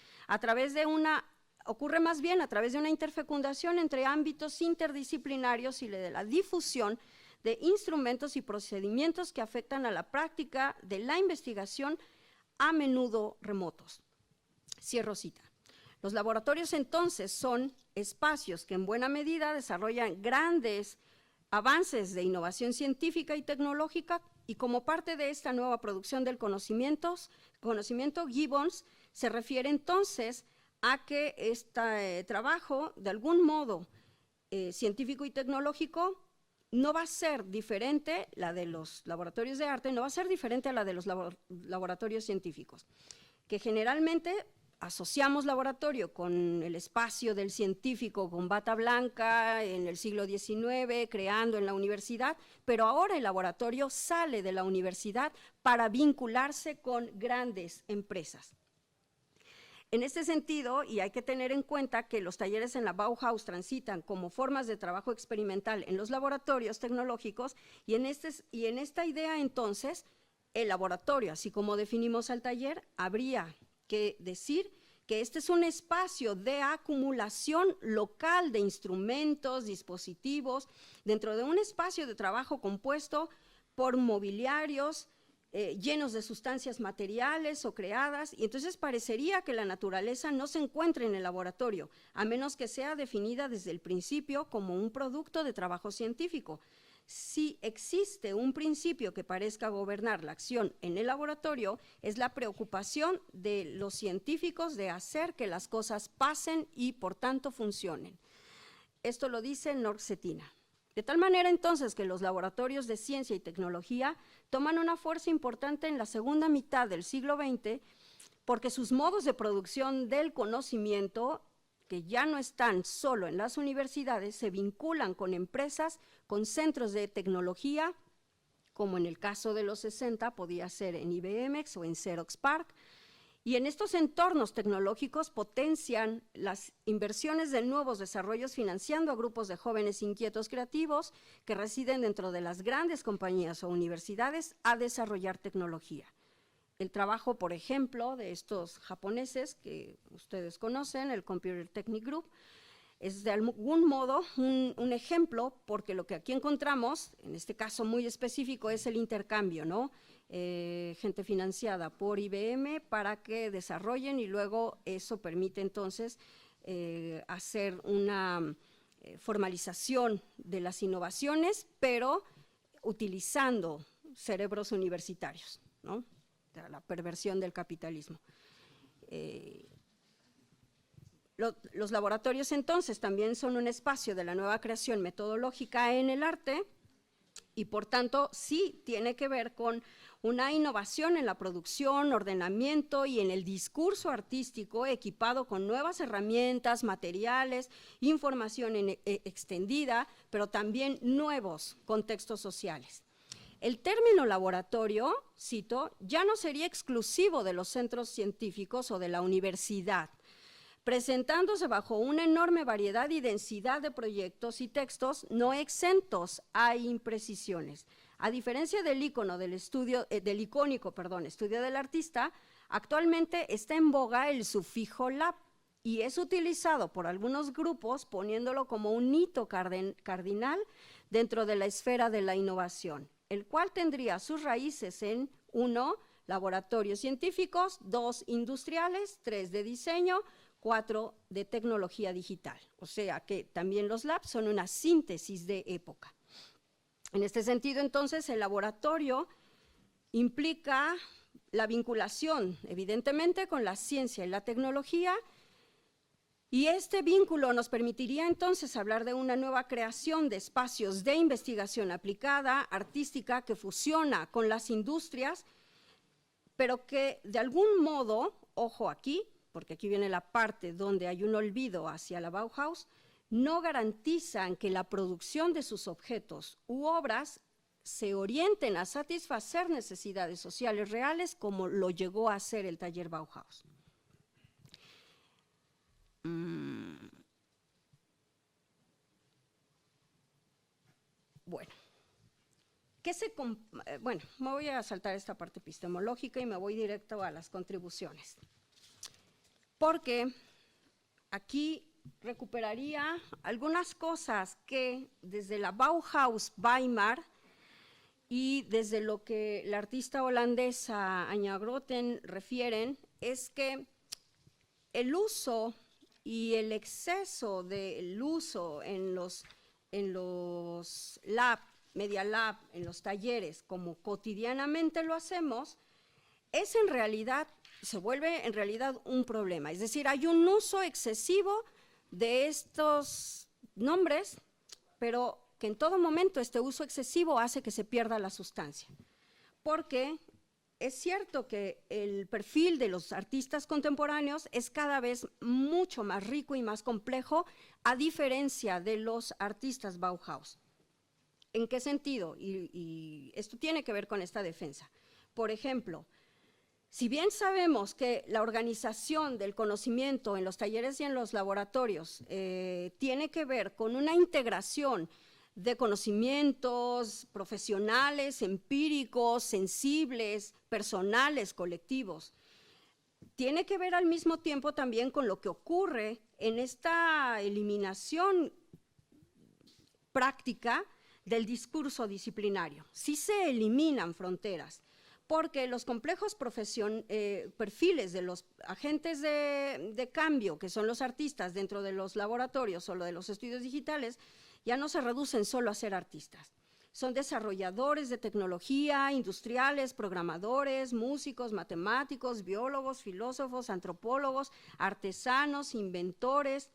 Ocurre más bien a través de una interfecundación entre ámbitos interdisciplinarios y de la difusión de instrumentos y procedimientos que afectan a la práctica de la investigación, a menudo remotos. Cierro cita. Los laboratorios entonces son espacios que en buena medida desarrollan grandes avances de innovación científica y tecnológica, y como parte de esta nueva producción del conocimiento, Gibbons se refiere entonces a que este trabajo, de algún modo científico y tecnológico, no va a ser diferente, la de los laboratorios de arte, no va a ser diferente a la de los laboratorios científicos, que generalmente asociamos laboratorio con el espacio del científico con bata blanca en el siglo XIX, creando en la universidad, pero ahora el laboratorio sale de la universidad para vincularse con grandes empresas. En este sentido, y hay que tener en cuenta que los talleres en la Bauhaus transitan como formas de trabajo experimental en los laboratorios tecnológicos, y en esta idea entonces, el laboratorio, así como definimos al taller, habría que decir que este es un espacio de acumulación local de instrumentos, dispositivos, dentro de un espacio de trabajo compuesto por mobiliarios llenos de sustancias materiales o creadas, y entonces parecería que la naturaleza no se encuentra en el laboratorio, a menos que sea definida desde el principio como un producto de trabajo científico. Si existe un principio que parezca gobernar la acción en el laboratorio, es la preocupación de los científicos de hacer que las cosas pasen y por tanto funcionen. Esto lo dice Nork Cetina. De tal manera entonces que los laboratorios de ciencia y tecnología toman una fuerza importante en la segunda mitad del siglo XX, porque sus modos de producción del conocimiento, que ya no están solo en las universidades, se vinculan con empresas, con centros de tecnología, como en el caso de los 60 podía ser en IBM o en Xerox PARC, y en estos entornos tecnológicos potencian las inversiones de nuevos desarrollos, financiando a grupos de jóvenes inquietos creativos que residen dentro de las grandes compañías o universidades a desarrollar tecnología. El trabajo, por ejemplo, de estos japoneses que ustedes conocen, el Computer Technic Group, es de algún modo un ejemplo, porque lo que aquí encontramos, en este caso muy específico, es el intercambio, ¿no? Gente financiada por IBM para que desarrollen, y luego eso permite entonces hacer una formalización de las innovaciones, pero utilizando cerebros universitarios, ¿no? La perversión del capitalismo. Los laboratorios entonces también son un espacio de la nueva creación metodológica en el arte, y por tanto sí tiene que ver con una innovación en la producción, ordenamiento y en el discurso artístico, equipado con nuevas herramientas, materiales, información extendida, pero también nuevos contextos sociales. El término laboratorio, cito, ya no sería exclusivo de los centros científicos o de la universidad, presentándose bajo una enorme variedad y densidad de proyectos y textos no exentos a imprecisiones. A diferencia del estudio del artista, actualmente está en boga el sufijo lab, y es utilizado por algunos grupos poniéndolo como un hito cardinal dentro de la esfera de la innovación, el cual tendría sus raíces en 1, laboratorios científicos, 2, industriales, 3, de diseño, 4 de tecnología digital. O sea que también los labs son una síntesis de época. En este sentido, entonces, el laboratorio implica la vinculación, evidentemente, con la ciencia y la tecnología, y este vínculo nos permitiría entonces hablar de una nueva creación de espacios de investigación aplicada, artística, que fusiona con las industrias, pero que de algún modo, ojo aquí, porque aquí viene la parte donde hay un olvido hacia la Bauhaus, no garantizan que la producción de sus objetos u obras se orienten a satisfacer necesidades sociales reales como lo llegó a hacer el taller Bauhaus. Bueno, me voy a saltar esta parte epistemológica y me voy directo a las contribuciones, porque aquí recuperaría algunas cosas que desde la Bauhaus Weimar y desde lo que la artista holandesa Anja Grotten refieren, es que el uso y el exceso del uso en los lab, media lab, en los talleres, como cotidianamente lo hacemos, se vuelve en realidad un problema. Es decir, hay un uso excesivo de estos nombres, pero que en todo momento este uso excesivo hace que se pierda la sustancia. Porque es cierto que el perfil de los artistas contemporáneos es cada vez mucho más rico y más complejo, a diferencia de los artistas Bauhaus. ¿En qué sentido? Y esto tiene que ver con esta defensa. Por ejemplo, si bien sabemos que la organización del conocimiento en los talleres y en los laboratorios tiene que ver con una integración de conocimientos profesionales, empíricos, sensibles, personales, colectivos, tiene que ver al mismo tiempo también con lo que ocurre en esta eliminación práctica del discurso disciplinario. Sí se eliminan fronteras, porque los complejos perfiles de los agentes de cambio, que son los artistas dentro de los laboratorios o de los estudios digitales, ya no se reducen solo a ser artistas. Son desarrolladores de tecnología, industriales, programadores, músicos, matemáticos, biólogos, filósofos, antropólogos, artesanos, inventores,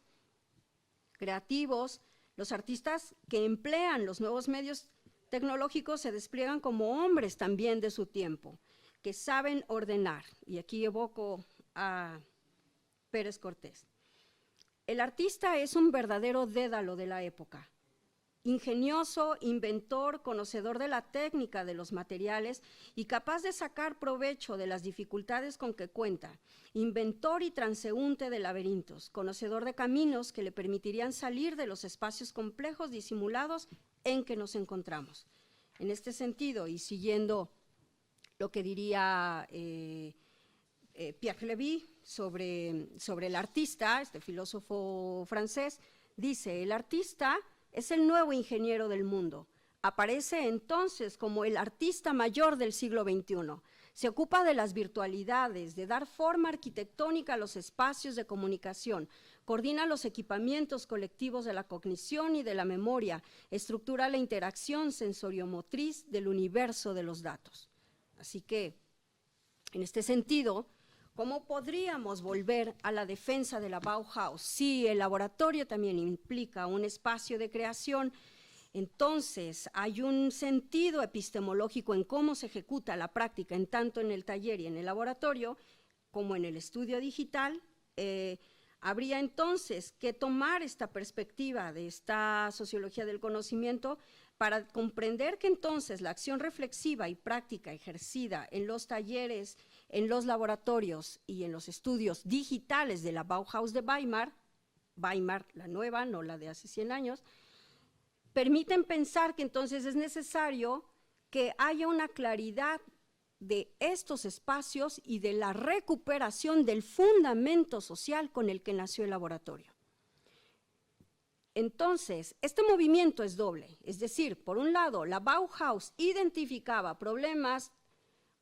creativos. Los artistas que emplean los nuevos medios tecnológicos se despliegan como hombres también de su tiempo, que saben ordenar. Y aquí evoco a Pérez Cortés. El artista es un verdadero dédalo de la época. Ingenioso, inventor, conocedor de la técnica de los materiales y capaz de sacar provecho de las dificultades con que cuenta, inventor y transeúnte de laberintos, conocedor de caminos que le permitirían salir de los espacios complejos disimulados en que nos encontramos. En este sentido, y siguiendo lo que diría Pierre Lévy sobre el artista, este filósofo francés, dice: el artista es el nuevo ingeniero del mundo. Aparece entonces como el artista mayor del siglo XXI. Se ocupa de las virtualidades, de dar forma arquitectónica a los espacios de comunicación, coordina los equipamientos colectivos de la cognición y de la memoria, estructura la interacción sensoriomotriz del universo de los datos. Así que, en este sentido, ¿cómo podríamos volver a la defensa de la Bauhaus? Si el laboratorio también implica un espacio de creación, entonces hay un sentido epistemológico en cómo se ejecuta la práctica, en tanto en el taller y en el laboratorio, como en el estudio digital. Habría entonces que tomar esta perspectiva de esta sociología del conocimiento para comprender que entonces la acción reflexiva y práctica ejercida en los talleres, en los laboratorios y en los estudios digitales de la Bauhaus de Weimar, la nueva, no la de hace 100 años, permiten pensar que entonces es necesario que haya una claridad de estos espacios y de la recuperación del fundamento social con el que nació el laboratorio. Entonces, este movimiento es doble, es decir, por un lado, la Bauhaus identificaba problemas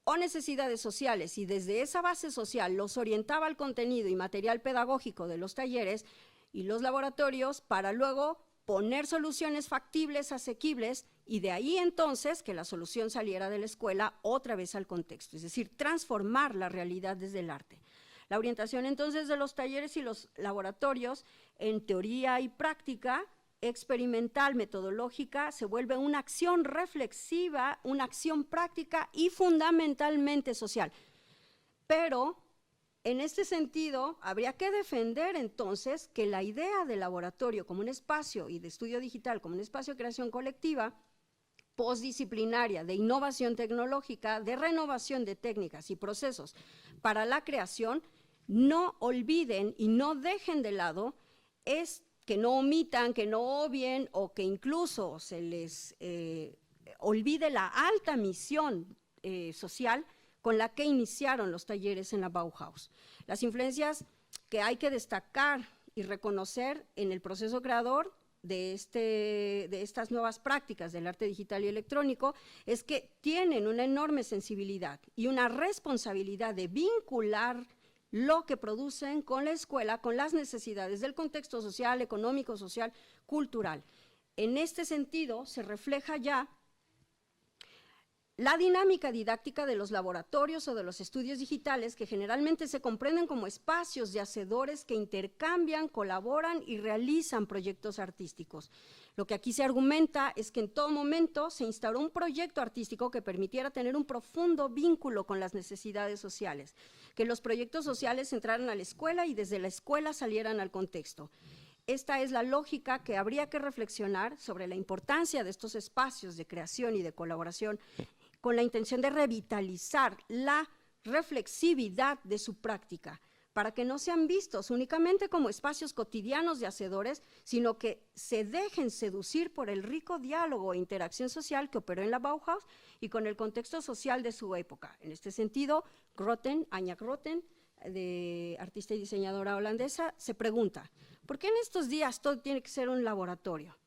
o necesidades sociales, y desde esa base social los orientaba al contenido y material pedagógico de los talleres y los laboratorios para luego poner soluciones factibles, asequibles, y de ahí entonces que la solución saliera de la escuela otra vez al contexto, es decir, transformar la realidad desde el arte. La orientación entonces de los talleres y los laboratorios en teoría y práctica, experimental, metodológica, se vuelve una acción reflexiva, una acción práctica y fundamentalmente social. Pero en este sentido, habría que defender entonces que la idea del laboratorio como un espacio y de estudio digital como un espacio de creación colectiva, postdisciplinaria, de innovación tecnológica, de renovación de técnicas y procesos para la creación, no olviden y no dejen de lado, es que no omitan, que no obvien o que incluso se les olvide la alta misión social con la que iniciaron los talleres en la Bauhaus. Las influencias que hay que destacar y reconocer en el proceso creador de estas nuevas prácticas del arte digital y electrónico es que tienen una enorme sensibilidad y una responsabilidad de vincular lo que producen con la escuela, con las necesidades del contexto social, económico, social, cultural. En este sentido, se refleja ya la dinámica didáctica de los laboratorios o de los estudios digitales, que generalmente se comprenden como espacios de hacedores que intercambian, colaboran y realizan proyectos artísticos. Lo que aquí se argumenta es que en todo momento se instauró un proyecto artístico que permitiera tener un profundo vínculo con las necesidades sociales, que los proyectos sociales entraran a la escuela y desde la escuela salieran al contexto. Esta es la lógica que habría que reflexionar sobre la importancia de estos espacios de creación y de colaboración con la intención de revitalizar la reflexividad de su práctica, para que no sean vistos únicamente como espacios cotidianos de hacedores, sino que se dejen seducir por el rico diálogo e interacción social que operó en la Bauhaus y con el contexto social de su época. En este sentido, Anya Grotten, de artista y diseñadora holandesa, se pregunta, ¿por qué en estos días todo tiene que ser un laboratorio?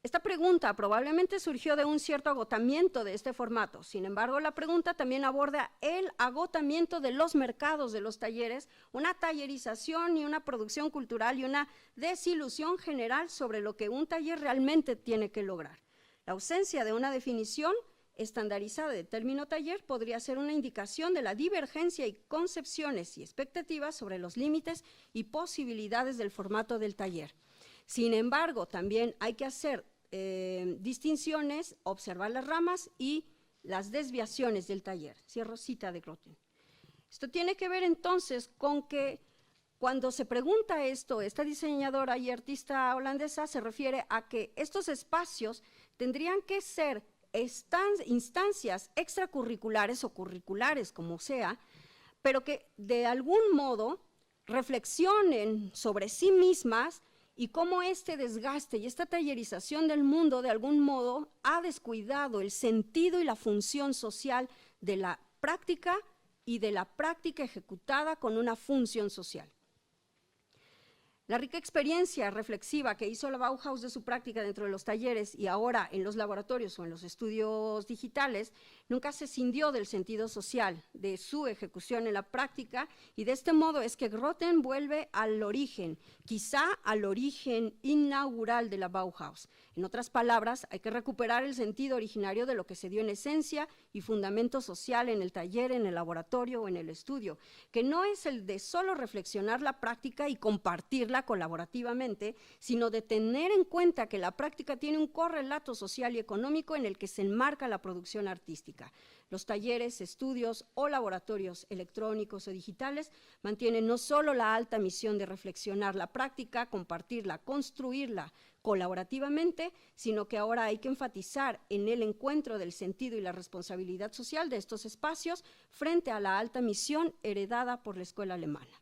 Esta pregunta probablemente surgió de un cierto agotamiento de este formato. Sin embargo, la pregunta también aborda el agotamiento de los mercados de los talleres, una tallerización y una producción cultural y una desilusión general sobre lo que un taller realmente tiene que lograr. La ausencia de una definición estandarizada de término taller podría ser una indicación de la divergencia y concepciones y expectativas sobre los límites y posibilidades del formato del taller. Sin embargo, también hay que hacer distinciones, observar las ramas y las desviaciones del taller. Cierro cita de Grotten. Esto tiene que ver entonces con que cuando se pregunta esto, esta diseñadora y artista holandesa se refiere a que estos espacios tendrían que ser instancias extracurriculares o curriculares, como sea, pero que de algún modo reflexionen sobre sí mismas y cómo este desgaste y esta tallerización del mundo de algún modo ha descuidado el sentido y la función social de la práctica y de la práctica ejecutada con una función social. La rica experiencia reflexiva que hizo la Bauhaus de su práctica dentro de los talleres y ahora en los laboratorios o en los estudios digitales nunca se escindió del sentido social de su ejecución en la práctica, y de este modo es que Grotten vuelve al origen, quizá al origen inaugural de la Bauhaus. En otras palabras, hay que recuperar el sentido originario de lo que se dio en esencia y fundamento social en el taller, en el laboratorio o en el estudio, que no es el de solo reflexionar la práctica y compartirla colaborativamente, sino de tener en cuenta que la práctica tiene un correlato social y económico en el que se enmarca la producción artística. Los talleres, estudios o laboratorios electrónicos o digitales mantienen no solo la alta misión de reflexionar la práctica, compartirla, construirla colaborativamente, sino que ahora hay que enfatizar en el encuentro del sentido y la responsabilidad social de estos espacios frente a la alta misión heredada por la escuela alemana.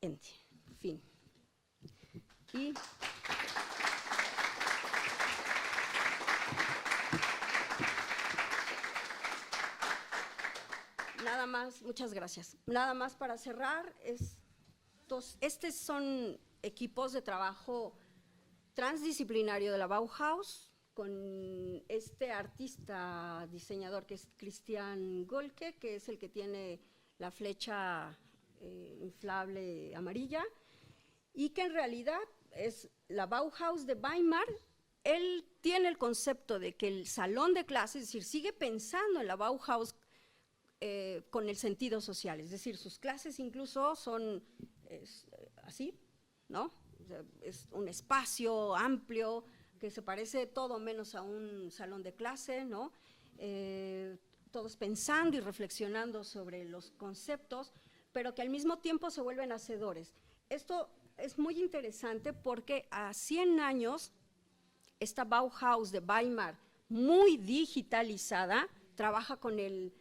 En fin. Y nada más, muchas gracias. Nada más para cerrar, estos son equipos de trabajo transdisciplinario de la Bauhaus, con este artista diseñador que es Christian Golke, que es el que tiene la flecha inflable amarilla, y que en realidad es la Bauhaus de Weimar. Él tiene el concepto de que el salón de clases, es decir, sigue pensando en la Bauhaus con el sentido social, es decir, sus clases incluso son así, ¿no? O sea, es un espacio amplio que se parece todo menos a un salón de clase, ¿no? Todos pensando y reflexionando sobre los conceptos, pero que al mismo tiempo se vuelven hacedores. Esto es muy interesante porque a 100 años, esta Bauhaus de Weimar, muy digitalizada, trabaja con el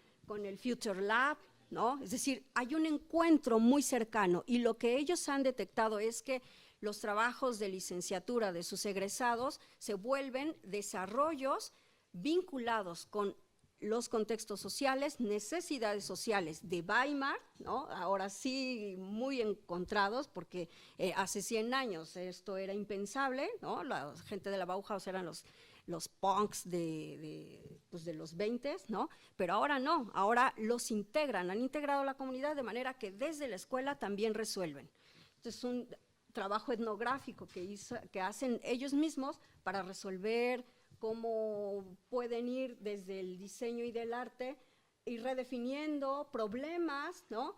Future Lab, ¿no? Es decir, hay un encuentro muy cercano, y lo que ellos han detectado es que los trabajos de licenciatura de sus egresados se vuelven desarrollos vinculados con los contextos sociales, necesidades sociales de Weimar, ¿no? Ahora sí muy encontrados, porque hace 100 años esto era impensable, ¿no? La gente de la Bauhaus eran los punks de los 20, ¿no? Pero ahora no, ahora los integran, han integrado a la comunidad de manera que desde la escuela también resuelven. Entonces es un trabajo etnográfico que hacen ellos mismos para resolver cómo pueden ir desde el diseño y del arte y redefiniendo problemas, ¿no?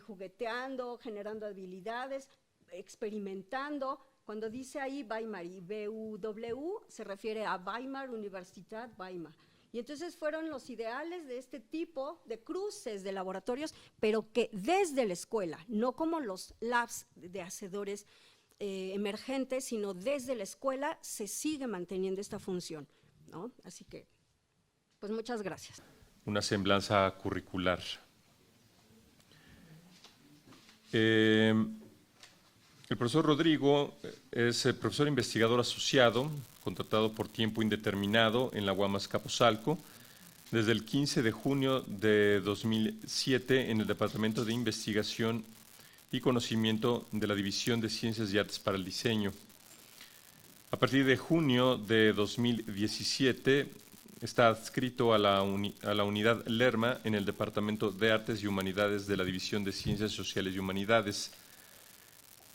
Jugueteando, generando habilidades, experimentando. Cuando dice ahí Weimar y BUW, se refiere a Weimar Universität Weimar. Y entonces fueron los ideales de este tipo de cruces de laboratorios, pero que desde la escuela, no como los labs de hacedores emergentes, sino desde la escuela se sigue manteniendo esta función, ¿no? Así que, pues muchas gracias. Una semblanza curricular. El profesor Rodrigo es profesor investigador asociado, contratado por tiempo indeterminado en la UAM Azcapotzalco, desde el 15 de junio de 2007 en el Departamento de Investigación y Conocimiento de la División de Ciencias y Artes para el Diseño. A partir de junio de 2017 está adscrito a la unidad Lerma en el Departamento de Artes y Humanidades de la División de Ciencias Sociales y Humanidades.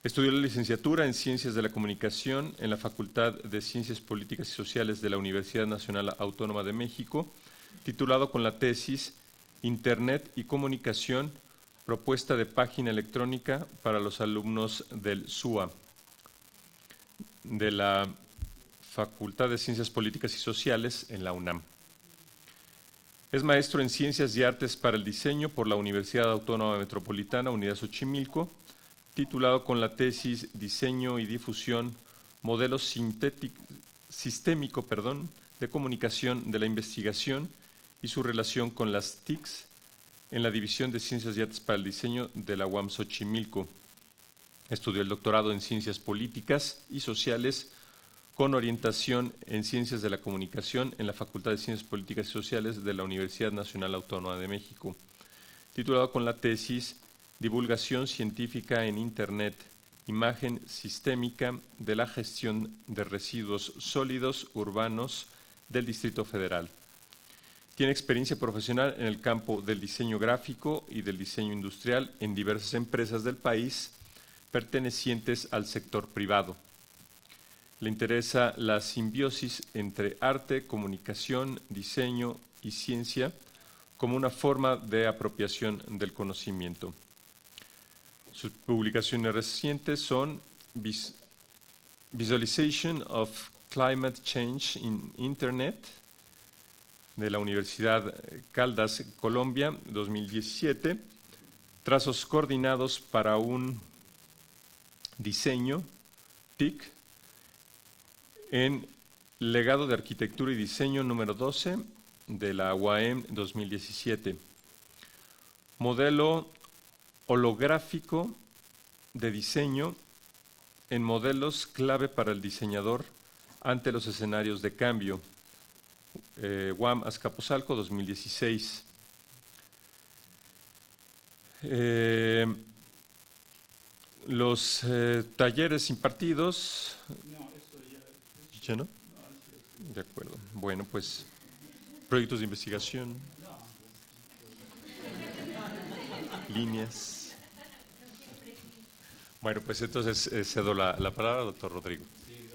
Estudió la licenciatura en Ciencias de la Comunicación en la Facultad de Ciencias Políticas y Sociales de la Universidad Nacional Autónoma de México, titulado con la tesis Internet y Comunicación, propuesta de página electrónica para los alumnos del SUA, de la Facultad de Ciencias Políticas y Sociales en la UNAM. Es maestro en Ciencias y Artes para el Diseño por la Universidad Autónoma Metropolitana, Unidad Xochimilco, titulado con la tesis Diseño y Difusión, Modelo Sistémico de Comunicación de la Investigación y su relación con las TICs en la División de Ciencias y Artes para el Diseño de la UAM Xochimilco. Estudió el doctorado en Ciencias Políticas y Sociales con orientación en Ciencias de la Comunicación en la Facultad de Ciencias Políticas y Sociales de la Universidad Nacional Autónoma de México, titulado con la tesis Divulgación científica en Internet, imagen sistémica de la gestión de residuos sólidos urbanos del Distrito Federal. Tiene experiencia profesional en el campo del diseño gráfico y del diseño industrial en diversas empresas del país pertenecientes al sector privado. Le interesa la simbiosis entre arte, comunicación, diseño y ciencia como una forma de apropiación del conocimiento. Sus publicaciones recientes son Visualization of Climate Change in Internet, de la Universidad Caldas, Colombia, 2017, Trazos coordinados para un diseño, TIC, en Legado de Arquitectura y Diseño número 12, de la UAM, 2017. Modelo holográfico de diseño en modelos clave para el diseñador ante los escenarios de cambio, UAM Azcapotzalco 2016. Los talleres impartidos. No, esto ya no. De acuerdo. Bueno, pues, proyectos de investigación, líneas. Bueno, pues entonces cedo la palabra al doctor Rodrigo. Sí,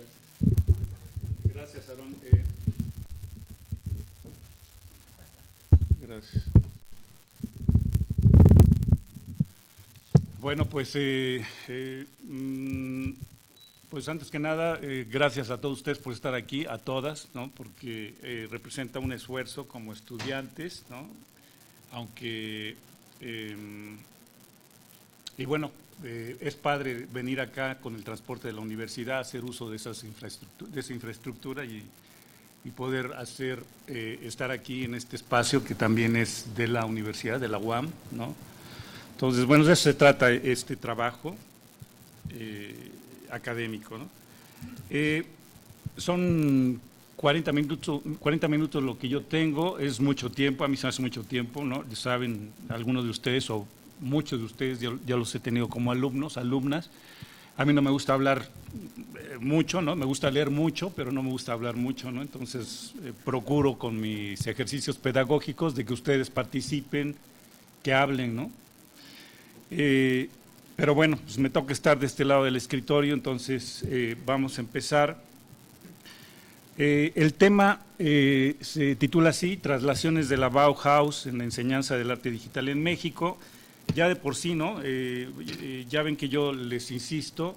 gracias, Aarón. Gracias. Bueno, pues, pues antes que nada, gracias a todos ustedes por estar aquí, a todas, ¿no? Porque representa un esfuerzo como estudiantes, ¿no? Aunque, y bueno, es padre venir acá con el transporte de la universidad, hacer uso de esa infraestructura y poder estar aquí en este espacio que también es de la universidad, de la UAM, ¿no? Entonces, bueno, de eso se trata este trabajo académico, ¿no? Son 40 minutos lo que yo tengo, es mucho tiempo, a mí se me hace mucho tiempo, ¿no? Saben algunos de ustedes o muchos de ustedes, ya los he tenido como alumnos, alumnas. A mí no me gusta hablar mucho, ¿no? Me gusta leer mucho, pero no me gusta hablar mucho, ¿no? Entonces, procuro con mis ejercicios pedagógicos de que ustedes participen, que hablen, ¿no? Pero bueno, pues me toca estar de este lado del escritorio, entonces vamos a empezar. El tema se titula así, Traslaciones de la Bauhaus en la enseñanza del arte digital en México. Ya de por sí, ¿no? Ya ven que yo les insisto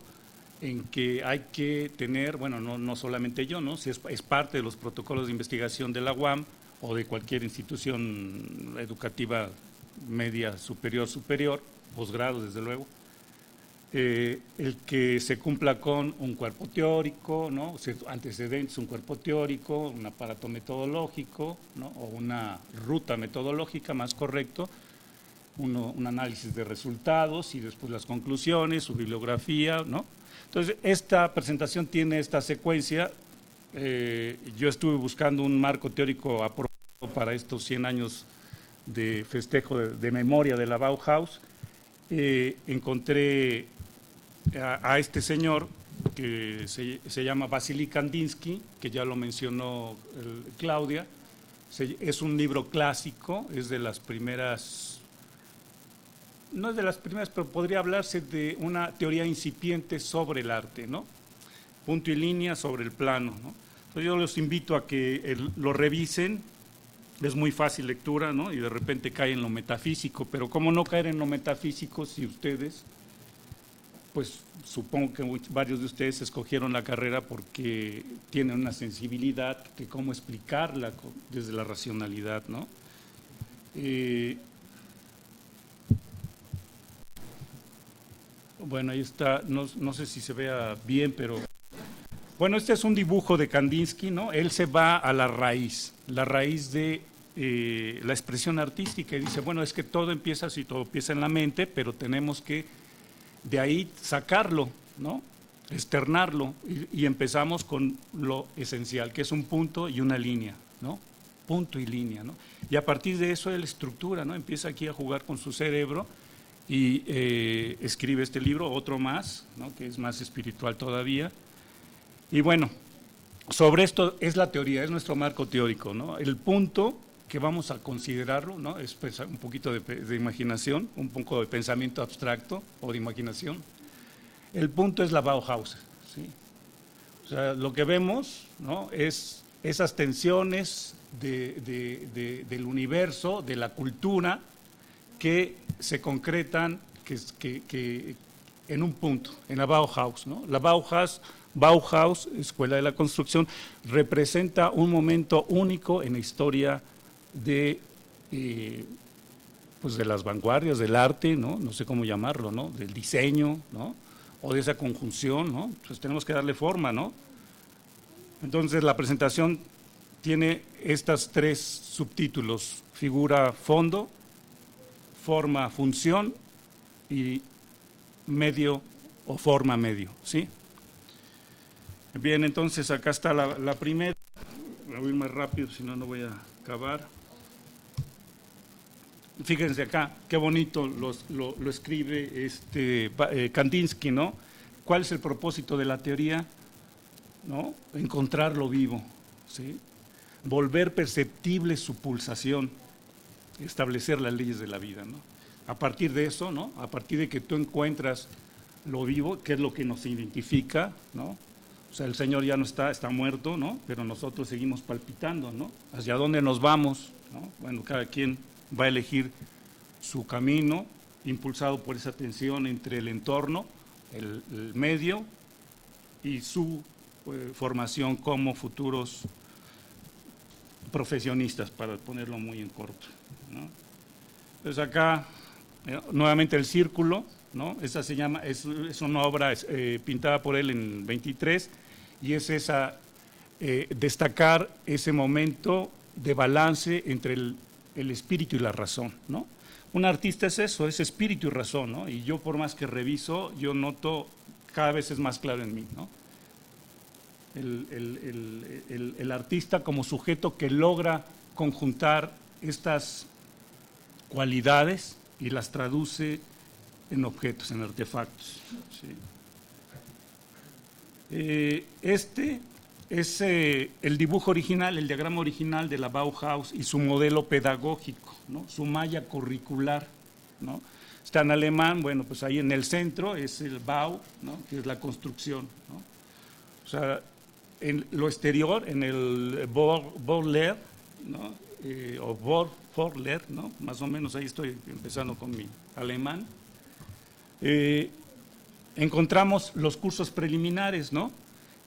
en que hay que tener, bueno, no solamente yo, ¿no? Es parte de los protocolos de investigación de la UAM o de cualquier institución educativa media, superior, posgrado, desde luego, el que se cumpla con un cuerpo teórico, ¿no? Antecedentes, un cuerpo teórico, un aparato metodológico, ¿no? O una ruta metodológica, más correcto, un análisis de resultados y después las conclusiones, su bibliografía, ¿no? Entonces, esta presentación tiene esta secuencia. Yo estuve buscando un marco teórico apropiado para estos 100 años de festejo de memoria de la Bauhaus. Encontré a este señor que se llama Vasily Kandinsky, que ya lo mencionó Claudia. Es un libro clásico, es de las primeras, no es de las primeras, pero podría hablarse de una teoría incipiente sobre el arte, ¿no? Punto y línea sobre el plano, ¿no? Entonces yo los invito a que lo revisen. Es muy fácil lectura, ¿no? Y de repente cae en lo metafísico, pero ¿cómo no caer en lo metafísico si ustedes, pues supongo que varios de ustedes escogieron la carrera porque tienen una sensibilidad de cómo explicarla desde la racionalidad, ¿no? Bueno, ahí está, no sé si se vea bien, pero… Bueno, este es un dibujo de Kandinsky, ¿no? Él se va a la raíz de la expresión artística y dice, bueno, es que todo empieza así, todo empieza en la mente, pero tenemos que de ahí sacarlo, ¿no? Externarlo y empezamos con lo esencial, que es un punto y una línea, ¿no? Punto y línea, ¿no? Y a partir de eso él estructura, ¿no? Empieza aquí a jugar con su cerebro y escribe este libro, otro más, ¿no? Que es más espiritual todavía. Y bueno, sobre esto es la teoría, es nuestro marco teórico, ¿no? El punto que vamos a considerarlo, ¿no? Es un poquito de imaginación, un poco de pensamiento abstracto o de imaginación. El punto es la Bauhaus, ¿sí? O sea, lo que vemos, ¿no? Es esas tensiones del universo, de la cultura, que se concretan que en un punto, en la Bauhaus, ¿no? La Bauhaus, Escuela de la Construcción, representa un momento único en la historia pues de las vanguardias del arte, ¿no? No sé cómo llamarlo, ¿no? Del diseño, ¿no? O de esa conjunción, ¿no? Pues tenemos que darle forma, ¿no? Entonces la presentación tiene estos 3 subtítulos: figura fondo, forma función y medio o forma medio, ¿sí? Bien, entonces acá está la primera. Voy a ir más rápido, si no, no voy a acabar. Fíjense acá, qué bonito lo escribe Kandinsky, ¿no? ¿Cuál es el propósito de la teoría? ¿No? Encontrar lo vivo, ¿sí? Volver perceptible su pulsación, establecer las leyes de la vida, ¿no? A partir de eso, ¿no? A partir de que tú encuentras lo vivo, que es lo que nos identifica, ¿no? O sea, el Señor ya no está muerto, ¿no? Pero nosotros seguimos palpitando, ¿no? ¿Hacia dónde nos vamos? ¿No? Bueno, cada quien va a elegir su camino, impulsado por esa tensión entre el entorno, el medio y su formación como futuros profesionistas, para ponerlo muy en corto, ¿no? Entonces acá, nuevamente el círculo, ¿no? Esa se llama, es una obra pintada por él en 23, y es esa, destacar ese momento de balance entre el espíritu y la razón, ¿no? Un artista es eso, es espíritu y razón, ¿no? Y yo, por más que reviso, yo noto, cada vez es más claro en mí, ¿no? El artista como sujeto que logra conjuntar estas cualidades y las traduce en objetos, en artefactos, ¿sí? Este es el dibujo original, el diagrama original de la Bauhaus y su modelo pedagógico, ¿no? Su malla curricular, ¿no? Está en alemán, bueno, pues ahí en el centro es el Bau, ¿no? Que es la construcción, ¿no? O sea, en lo exterior, en el Vorlehr, ¿no? O Vorlehr, ¿no? Más o menos ahí estoy empezando con mi alemán. Encontramos los cursos preliminares, ¿no?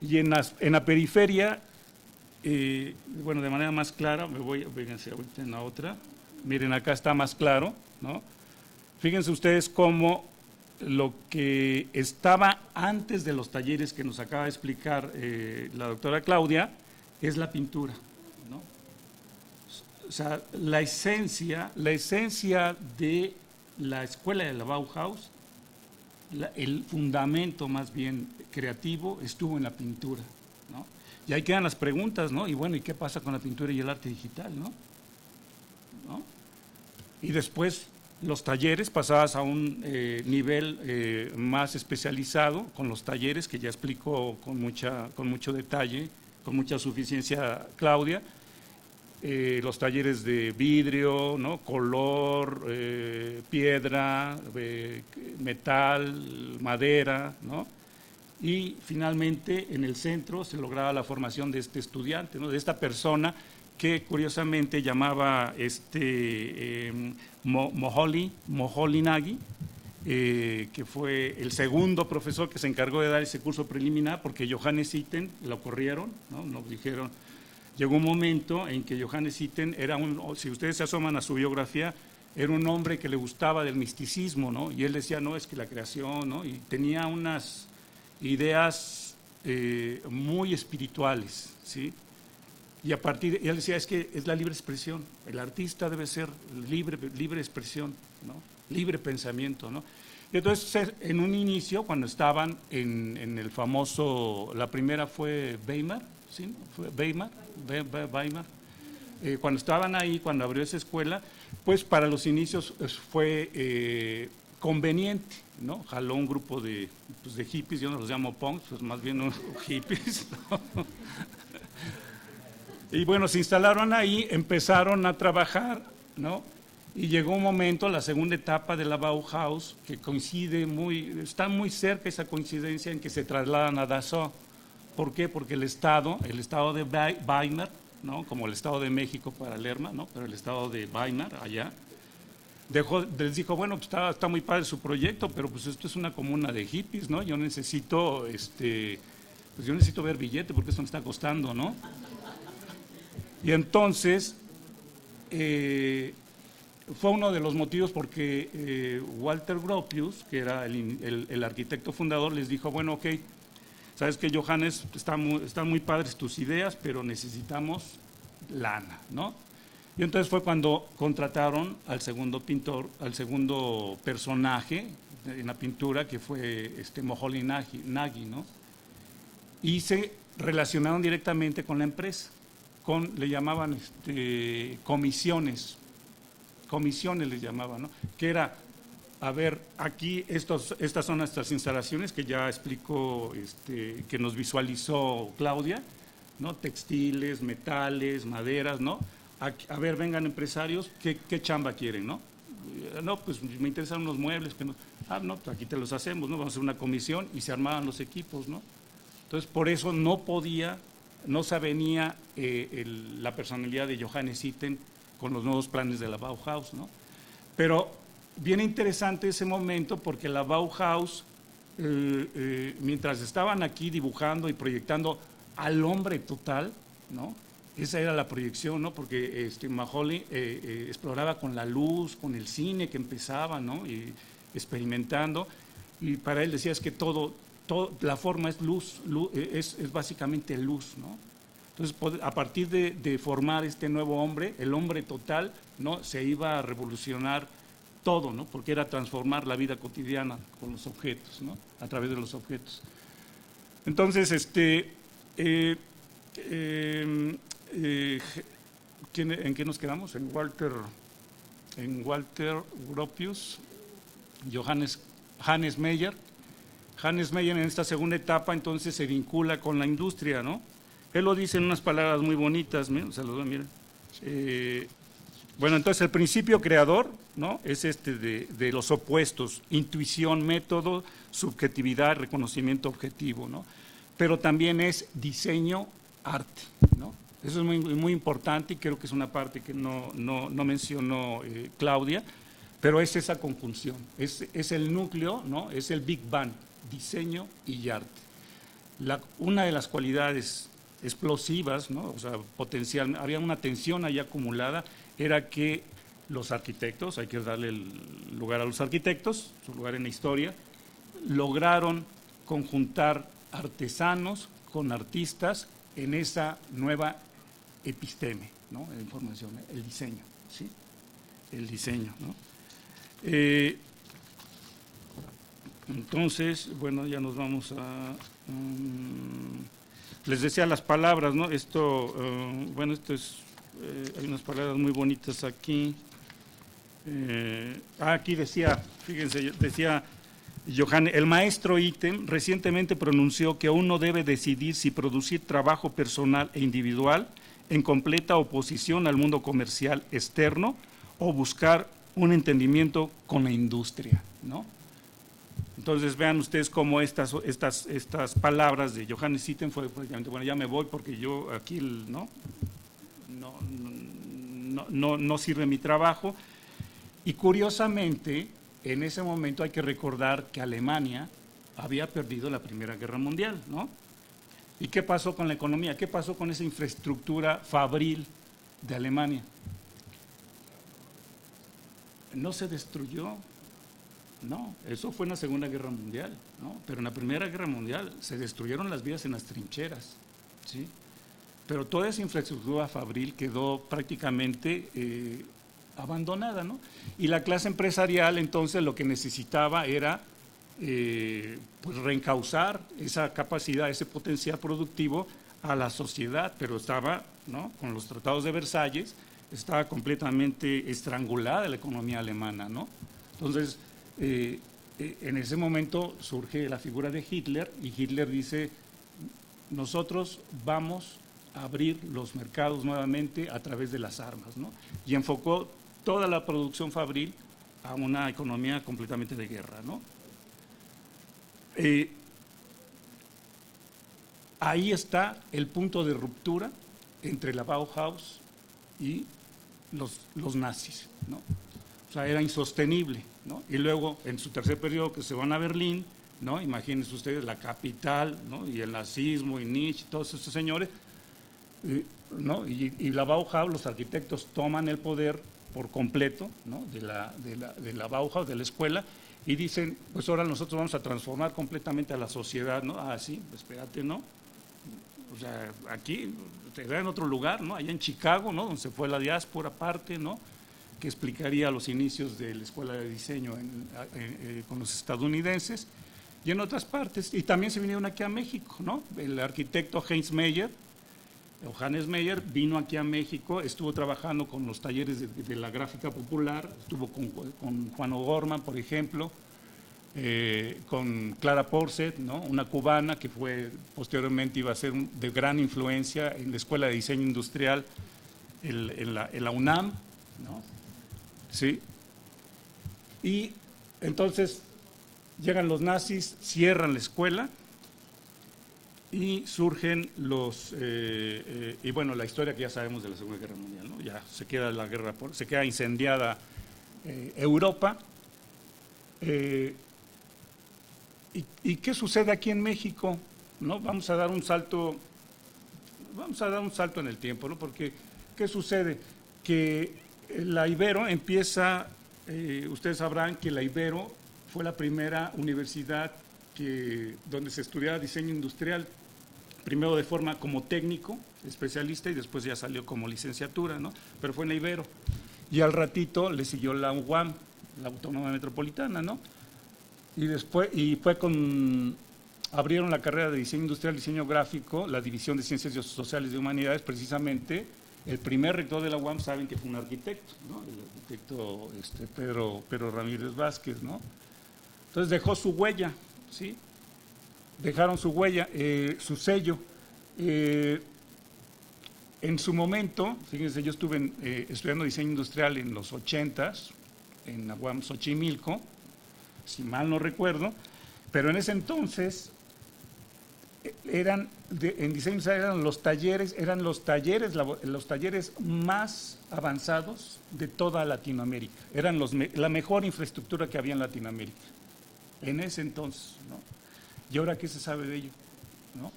Y en la periferia, bueno, de manera más clara, vénganse ahorita en la otra, miren, acá está más claro, ¿no? Fíjense ustedes cómo lo que estaba antes de los talleres que nos acaba de explicar la doctora Claudia es la pintura, ¿no? O sea, la esencia de la escuela de la Bauhaus, el fundamento más bien creativo estuvo en la pintura, ¿no? Y ahí quedan las preguntas, ¿no? Y bueno, ¿y qué pasa con la pintura y el arte digital, ¿no? Y después los talleres, pasadas a un nivel más especializado, con los talleres que ya explicó con mucho detalle, con mucha suficiencia Claudia, los talleres de vidrio, ¿no? Color, piedra, metal, madera, ¿no? Y finalmente en el centro se lograba la formación de este estudiante, ¿no? De esta persona que curiosamente llamaba Moholy Nagy, que fue el segundo profesor que se encargó de dar ese curso preliminar, porque Johannes Itten lo corrieron, ¿no? Nos dijeron, llegó un momento en que Johannes Itten era si ustedes se asoman a su biografía, era un hombre que le gustaba del misticismo, ¿no? Y él decía, no, es que la creación, ¿no? Y tenía unas ideas muy espirituales, ¿sí? Y a partir de, él decía, es que es la libre expresión, el artista debe ser libre expresión, ¿no? Libre pensamiento, ¿no? Y entonces, en un inicio, cuando estaban en el famoso, la primera fue Weimar, ¿sí? Fue Weimar. Cuando estaban ahí, cuando abrió esa escuela, pues para los inicios fue conveniente, ¿no? Jaló un grupo de hippies, yo no los llamo punks, pues más bien hippies, ¿no? Y bueno, se instalaron ahí, empezaron a trabajar, ¿no? Y llegó un momento, la segunda etapa de la Bauhaus, que está muy cerca esa coincidencia en que se trasladan a Dachau. ¿Por qué? Porque el estado de Weimar, ¿no? Como el Estado de México para Lerma, ¿no? Pero el estado de Weimar, allá, les dijo, bueno, pues está muy padre su proyecto, pero pues esto es una comuna de hippies, ¿no? Yo necesito ver billete porque esto me está costando, ¿no? Y entonces fue uno de los motivos porque Walter Gropius, que era el arquitecto fundador, les dijo, bueno, ok, sabes que Johannes, están muy padres tus ideas, pero necesitamos lana, ¿no? Y entonces fue cuando contrataron al segundo pintor, al segundo personaje en la pintura, que fue Moholy Nagy, ¿no? Y se relacionaron directamente con la empresa. Le llamaban comisiones les llamaban, ¿no? Que era, a ver, aquí estas son nuestras instalaciones que ya explicó, que nos visualizó Claudia, ¿no? Textiles, metales, maderas, ¿no? A ver, vengan empresarios, ¿qué chamba quieren, no? No, pues me interesan unos muebles, que no. Ah, no, pues aquí te los hacemos, ¿no? Vamos a hacer una comisión y se armaban los equipos, ¿no? Entonces, por eso no se avenía la personalidad de Johannes Itten con los nuevos planes de la Bauhaus, ¿no? Pero bien interesante ese momento porque la Bauhaus, mientras estaban aquí dibujando y proyectando al hombre total, ¿no? Esa era la proyección, ¿no? Porque Macaulay exploraba con la luz, con el cine que empezaba, ¿no? Y experimentando, y para él decía es que la forma es luz, es básicamente luz, ¿no? Entonces, a partir de formar este nuevo hombre, el hombre total, ¿no? Se iba a revolucionar todo, ¿no? Porque era transformar la vida cotidiana con los objetos, ¿no? A través de los objetos. Entonces, ¿en qué nos quedamos? En Walter Gropius, Hannes Meyer. Hannes Meyer en esta segunda etapa entonces se vincula con la industria, ¿no? Él lo dice en unas palabras muy bonitas, se los doy, miren. Bueno, entonces el principio creador, ¿no? Es de los opuestos, intuición, método, subjetividad, reconocimiento objetivo, ¿no? Pero también es diseño, arte, ¿no? Eso es muy, muy importante y creo que es una parte que no mencionó Claudia, pero es esa conjunción, es el núcleo, ¿no? Es el Big Bang, diseño y arte. Una de las cualidades explosivas, ¿no? O sea, potencial, había una tensión ahí acumulada, era que los arquitectos, hay que darle el lugar a los arquitectos, su lugar en la historia, lograron conjuntar artesanos con artistas en esa nueva episteme, ¿no? La información, el diseño, ¿sí? El diseño, ¿no? Entonces, bueno, ya nos vamos a… les decía las palabras, ¿no? Bueno, hay unas palabras muy bonitas aquí. Aquí decía, fíjense, decía Johannes, el maestro Itten recientemente pronunció que uno debe decidir si producir trabajo personal e individual en completa oposición al mundo comercial externo o buscar un entendimiento con la industria, ¿no? Entonces vean ustedes cómo estas palabras de Johannes Itten fue prácticamente, bueno, ya me voy porque yo aquí no sirve mi trabajo. Y curiosamente, en ese momento hay que recordar que Alemania había perdido la Primera Guerra Mundial, ¿no? ¿Y qué pasó con la economía? ¿Qué pasó con esa infraestructura fabril de Alemania? No se destruyó, no, eso fue en la Segunda Guerra Mundial, ¿no? Pero en la Primera Guerra Mundial se destruyeron las vías en las trincheras, ¿sí? Pero toda esa infraestructura fabril quedó prácticamente abandonada, ¿no? Y la clase empresarial entonces lo que necesitaba era pues reencauzar esa capacidad, ese potencial productivo a la sociedad, pero estaba, ¿no? Con los tratados de Versalles, estaba completamente estrangulada la economía alemana, ¿no? Entonces, en ese momento surge la figura de Hitler y Hitler dice, nosotros vamos a abrir los mercados nuevamente a través de las armas, ¿no? Y enfocó toda la producción fabril a una economía completamente de guerra, ¿no? Ahí está el punto de ruptura entre la Bauhaus y los nazis, ¿no? O sea, era insostenible, ¿no? Y luego, en su tercer periodo, que se van a Berlín, ¿no? Imagínense ustedes la capital, ¿no? Y el nazismo y Nietzsche, todos esos señores, ¿no? Y la Bauhaus, los arquitectos toman el poder por completo, ¿no? de la Bauhaus, de la escuela, y dicen, pues ahora nosotros vamos a transformar completamente a la sociedad, ¿no? Ah, sí, espérate, ¿no? O sea, aquí, te da en otro lugar, ¿no? Allá en Chicago, ¿no? Donde se fue la diáspora aparte, ¿no? Que explicaría los inicios de la escuela de diseño con los estadounidenses, y en otras partes, y también se vinieron aquí a México, ¿no? El arquitecto Hannes Meyer vino aquí a México, estuvo trabajando con los talleres de la gráfica popular, estuvo con Juan O'Gorman, por ejemplo, con Clara Porset, ¿no? Una cubana que posteriormente iba a ser de gran influencia en la Escuela de Diseño Industrial en la UNAM, ¿no? ¿Sí? Y entonces llegan los nazis, cierran la escuela y surgen y bueno, la historia que ya sabemos de la Segunda Guerra Mundial, ¿no? Ya se queda incendiada Europa. ¿Y qué sucede aquí en México? ¿No? Vamos a dar un salto en el tiempo, ¿no? Porque ¿qué sucede? Que la Ibero empieza, ustedes sabrán que la Ibero fue la primera universidad donde se estudiaba diseño industrial, primero de forma como técnico, especialista, y después ya salió como licenciatura, ¿no? Pero fue en la Ibero. Y al ratito le siguió la UAM, la Autónoma Metropolitana, ¿no? Abrieron la carrera de diseño industrial, diseño gráfico, la división de ciencias sociales y humanidades, precisamente. El primer rector de la UAM, saben que fue un arquitecto, ¿no? El arquitecto Pedro Ramírez Vázquez, ¿no? Entonces dejó su huella, ¿sí? Dejaron su huella, su sello. En su momento, fíjense, yo estuve estudiando diseño industrial en los 80s, en la UAM Xochimilco, si mal no recuerdo, pero en ese entonces en diseño industrial eran los talleres más avanzados de toda Latinoamérica, eran la mejor infraestructura que había en Latinoamérica, en ese entonces, ¿no? ¿Y ahora qué se sabe de ello? ¿No?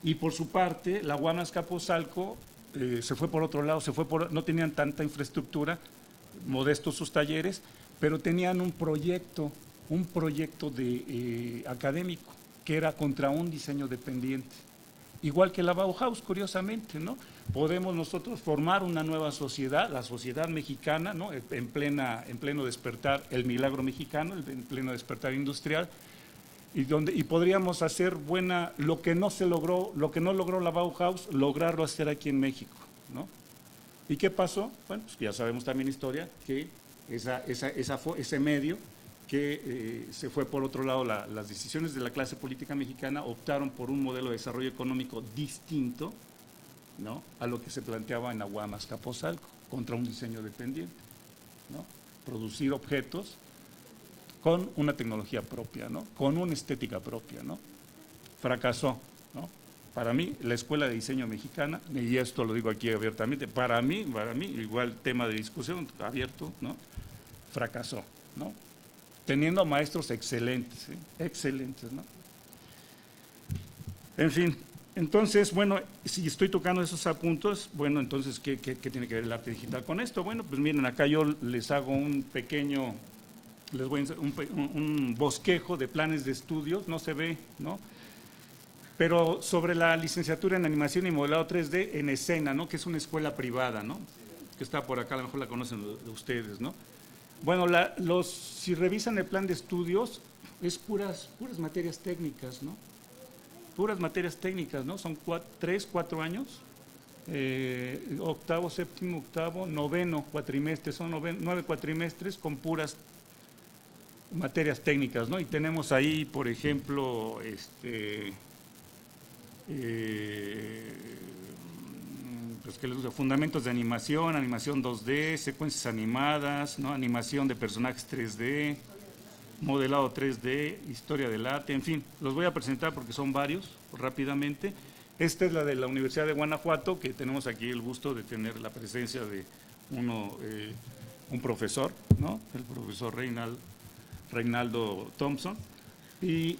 Y por su parte, la UAM Azcapotzalco se fue por otro lado, no tenían tanta infraestructura, modestos sus talleres, pero tenían un proyecto académico que era contra un diseño dependiente, igual que la Bauhaus, curiosamente, ¿no? Podemos nosotros formar una nueva sociedad, la sociedad mexicana, ¿no? En pleno despertar, el milagro mexicano, en pleno despertar industrial, y podríamos hacer lo que no logró la Bauhaus, lograrlo hacer aquí en México, ¿no? ¿Y qué pasó? Bueno, pues ya sabemos también historia, que ese medio que se fue por otro lado, las decisiones de la clase política mexicana optaron por un modelo de desarrollo económico distinto, ¿no?, a lo que se planteaba en la UAM Azcapotzalco, contra un diseño dependiente, ¿no? Producir objetos con una tecnología propia, ¿no?, con una estética propia, ¿no? Fracasó, ¿no? Para mí, la Escuela de Diseño Mexicana, y esto lo digo aquí abiertamente, para mí, igual tema de discusión abierto, ¿no?, fracasó, ¿no?, teniendo maestros excelentes, excelentes, ¿no? En fin, entonces, bueno, si estoy tocando esos apuntos, bueno, entonces, ¿qué tiene que ver el arte digital con esto? Bueno, pues miren, acá yo les hago les voy a enseñar un bosquejo de planes de estudios, no se ve, ¿no?, pero sobre la licenciatura en animación y modelado 3D en escena, ¿no?, que es una escuela privada, ¿no?, que está por acá, a lo mejor la conocen de ustedes, ¿no? Bueno, si revisan el plan de estudios, es puras materias técnicas, ¿no? Puras materias técnicas, ¿no? Son 3, 4 años, octavo, séptimo, octavo, noveno cuatrimestre, son 9 cuatrimestres con puras materias técnicas, ¿no? Y tenemos ahí, por ejemplo, pues que les gusta, fundamentos de animación 2D, secuencias animadas, ¿no?, animación de personajes 3D, modelado 3D, historia del arte, en fin, los voy a presentar porque son varios, rápidamente. Esta es la de la Universidad de Guanajuato, que tenemos aquí el gusto de tener la presencia de un profesor, ¿no?, el profesor Reinaldo Thompson, y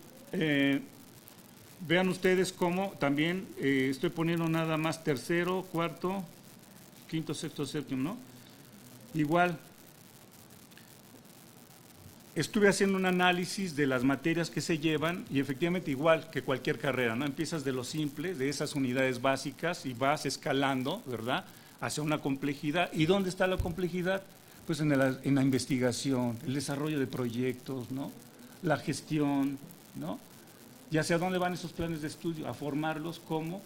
vean ustedes cómo también estoy poniendo nada más tercero, cuarto, quinto, sexto, séptimo, ¿no? Igual, estuve haciendo un análisis de las materias que se llevan y efectivamente igual que cualquier carrera, ¿no? Empiezas de lo simple, de esas unidades básicas y vas escalando, ¿verdad?, hacia una complejidad. ¿Y dónde está la complejidad? Pues en la investigación, el desarrollo de proyectos, ¿no?, la gestión, ¿no? ¿Y hacia dónde van esos planes de estudio? A formarlos como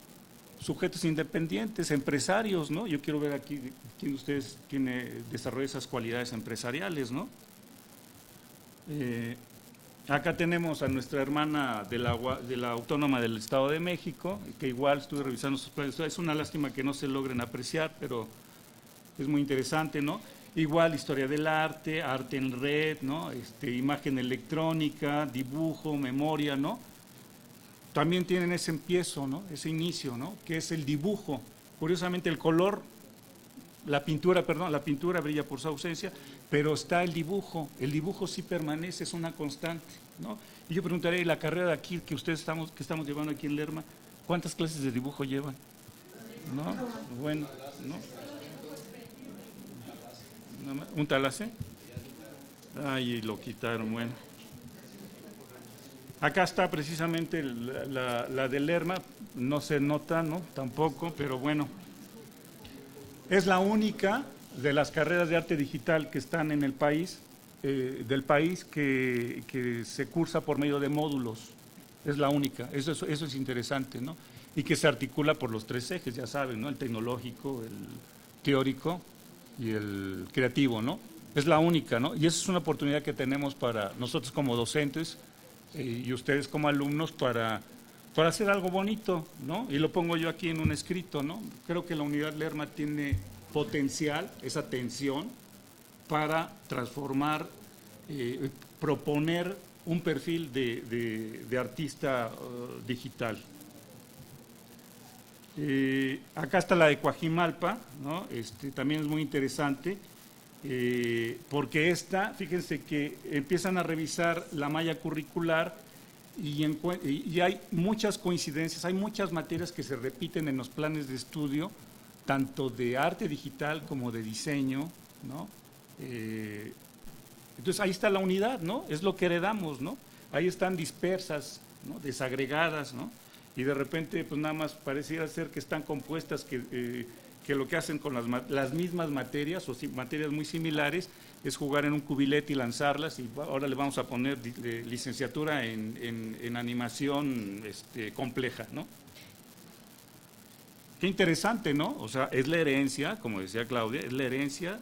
sujetos independientes, empresarios, ¿no? Yo quiero ver aquí quién de ustedes desarrolla esas cualidades empresariales, ¿no? Acá tenemos a nuestra hermana de la Autónoma del Estado de México, que igual estuve revisando sus planes. Es una lástima que no se logren apreciar, pero es muy interesante, ¿no? Igual historia del arte, arte en red, ¿no? Imagen electrónica, dibujo, memoria, ¿no? También tienen ese empiezo, ¿no? Ese inicio, ¿no? Que es el dibujo. Curiosamente el color, la pintura brilla por su ausencia, pero está el dibujo sí permanece, es una constante, ¿no? Y yo preguntaré, la carrera de aquí que estamos llevando aquí en Lerma, ¿cuántas clases de dibujo llevan? ¿No? Bueno, ¿no? ¿Un talase? Ay, lo quitaron, bueno. Acá está precisamente la de Lerma, no se nota, ¿no? Tampoco, pero bueno. Es la única de las carreras de arte digital que están en el país, que se cursa por medio de módulos. Es la única, eso es interesante, ¿no? Y que se articula por los 3 ejes, ya saben, ¿no? El tecnológico, el teórico y el creativo, ¿no? Es la única, ¿no? Y esa es una oportunidad que tenemos para nosotros como docentes y ustedes como alumnos para hacer algo bonito, ¿no? Y lo pongo yo aquí en un escrito, ¿no? Creo que la unidad Lerma tiene potencial, esa tensión, para transformar, proponer un perfil de artista digital. Acá está la de Coajimalpa, ¿no? También es muy interesante, porque fíjense que empiezan a revisar la malla curricular y hay muchas coincidencias, hay muchas materias que se repiten en los planes de estudio, tanto de arte digital como de diseño, ¿no? Entonces ahí está la unidad, ¿no? Es lo que heredamos, ¿no? Ahí están dispersas, ¿no? Desagregadas, ¿no? Y de repente, pues nada más pareciera ser que están compuestas, que lo que hacen con las mismas materias o materias muy similares es jugar en un cubilete y lanzarlas, y ahora le vamos a poner licenciatura en animación compleja, ¿no? Qué interesante, ¿no? O sea, es la herencia, como decía Claudia, es la herencia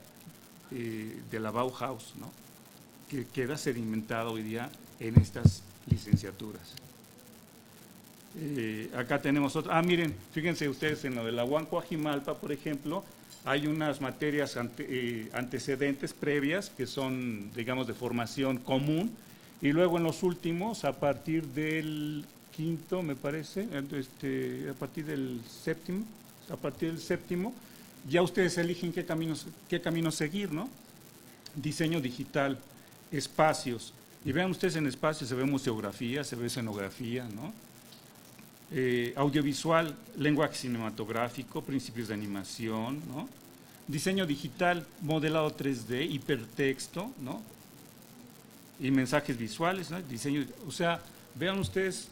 de la Bauhaus, ¿no? Que queda sedimentada hoy día en estas licenciaturas. Acá tenemos otra. Miren, fíjense ustedes en lo de la UAM Coajimalpa, por ejemplo, hay unas materias antecedentes previas que son, digamos, de formación común, y luego en los últimos, a partir del quinto, me parece, a partir del séptimo, ya ustedes eligen qué camino seguir, ¿no? Diseño digital, espacios, y vean ustedes en espacios se ve museografía, se ve escenografía, ¿no? Audiovisual, lenguaje cinematográfico, principios de animación, ¿no? Diseño digital, modelado 3D, hipertexto, ¿no? Y mensajes visuales, ¿no? Diseño, o sea, vean ustedes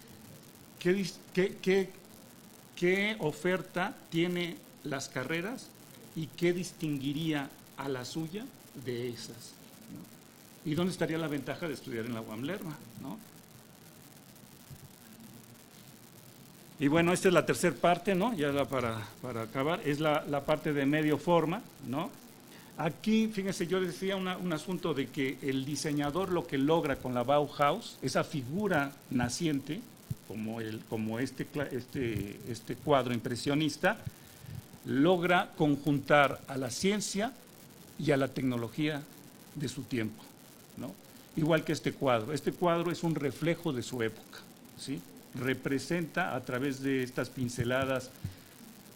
qué oferta tiene las carreras y qué distinguiría a la suya de esas, ¿no? ¿Y dónde estaría la ventaja de estudiar en la UAM Lerma, ¿no? Y bueno, esta es la tercera parte, ¿no? Ya para acabar, es la parte de medio forma, ¿no? Aquí, fíjense, yo decía un asunto de que el diseñador lo que logra con la Bauhaus, esa figura naciente, como este cuadro impresionista, logra conjuntar a la ciencia y a la tecnología de su tiempo, ¿no? Igual que este cuadro es un reflejo de su época, ¿sí? Representa a través de estas pinceladas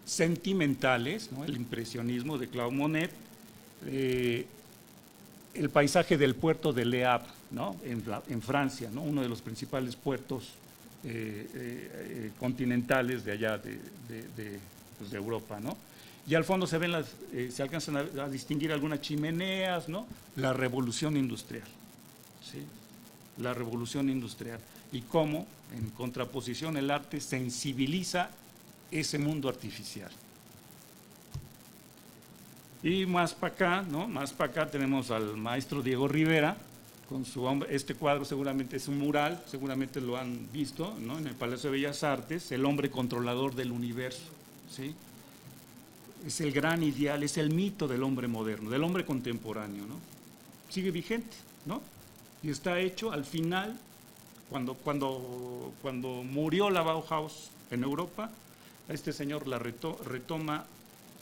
sentimentales, ¿no? El impresionismo de Claude Monet, el paisaje del puerto de Le Havre, ¿no? En Francia, ¿no? Uno de los principales puertos continentales de allá de Europa, ¿no? Y al fondo se ven se alcanzan a distinguir algunas chimeneas, ¿no? La revolución industrial, ¿sí? La revolución industrial. Y cómo, en contraposición, el arte sensibiliza ese mundo artificial. Y más para acá, ¿no? Más para acá tenemos al maestro Diego Rivera, con su hombre. Este cuadro seguramente es un mural, seguramente lo han visto, ¿no? En el Palacio de Bellas Artes, el hombre controlador del universo, ¿sí? Es el gran ideal, es el mito del hombre moderno, del hombre contemporáneo, ¿no? Sigue vigente, ¿no? Y está hecho al final Cuando murió la Bauhaus en Europa, este señor la retoma,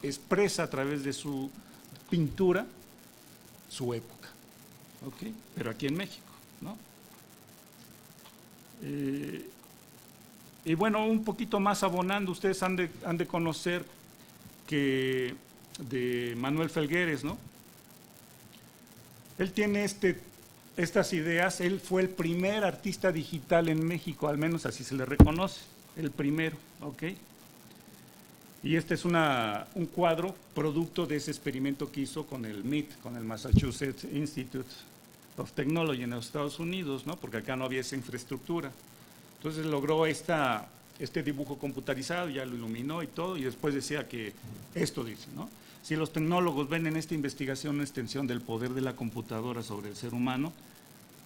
expresa a través de su pintura su época, ¿ok? Pero aquí en México, ¿no? Y bueno, un poquito más abonando, ustedes han de conocer que de Manuel Felgueres, ¿no? Él tiene estas ideas, él fue el primer artista digital en México, al menos así se le reconoce, el primero, ¿ok? Y este es un cuadro producto de ese experimento que hizo con el MIT, con el Massachusetts Institute of Technology en los Estados Unidos, ¿no? Porque acá no había esa infraestructura. Entonces logró este dibujo computarizado, ya lo iluminó y todo, y después decía que esto dice, ¿no? Si los tecnólogos ven en esta investigación una extensión del poder de la computadora sobre el ser humano,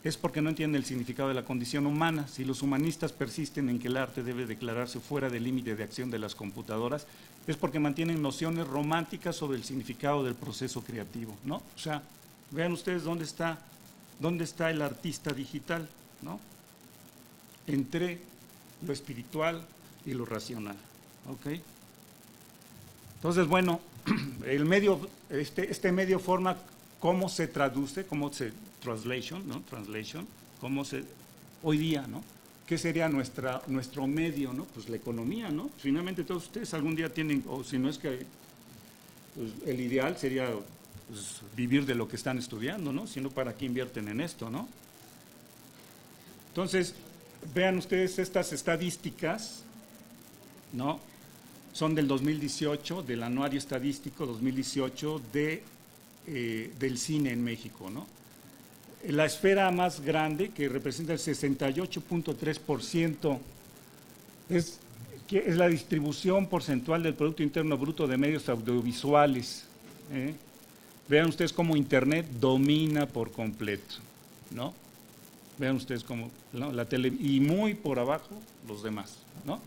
es porque no entienden el significado de la condición humana. Si los humanistas persisten en que el arte debe declararse fuera del límite de acción de las computadoras, es porque mantienen nociones románticas sobre el significado del proceso creativo, ¿no? O sea, vean ustedes dónde está el artista digital, ¿no? Entre lo espiritual y lo racional, ¿ok? Entonces, bueno, el medio, este medio forma cómo se traduce, translation, ¿no? Cómo se, hoy día, ¿no? ¿Qué sería nuestro medio, ¿no? Pues la economía, ¿no? Finalmente todos ustedes algún día tienen, o si no es que pues, el ideal sería pues, vivir de lo que están estudiando, ¿no? Si no, ¿para qué invierten en esto, ¿no? Entonces, vean ustedes estas estadísticas, ¿no? Son del 2018, del anuario estadístico 2018 del cine en México, ¿no? La esfera más grande, que representa el 68.3%, es la distribución porcentual del Producto Interno Bruto de medios audiovisuales. Vean ustedes cómo Internet domina por completo, ¿no? Vean ustedes cómo, ¿no? La tele, y muy por abajo los demás, ¿no?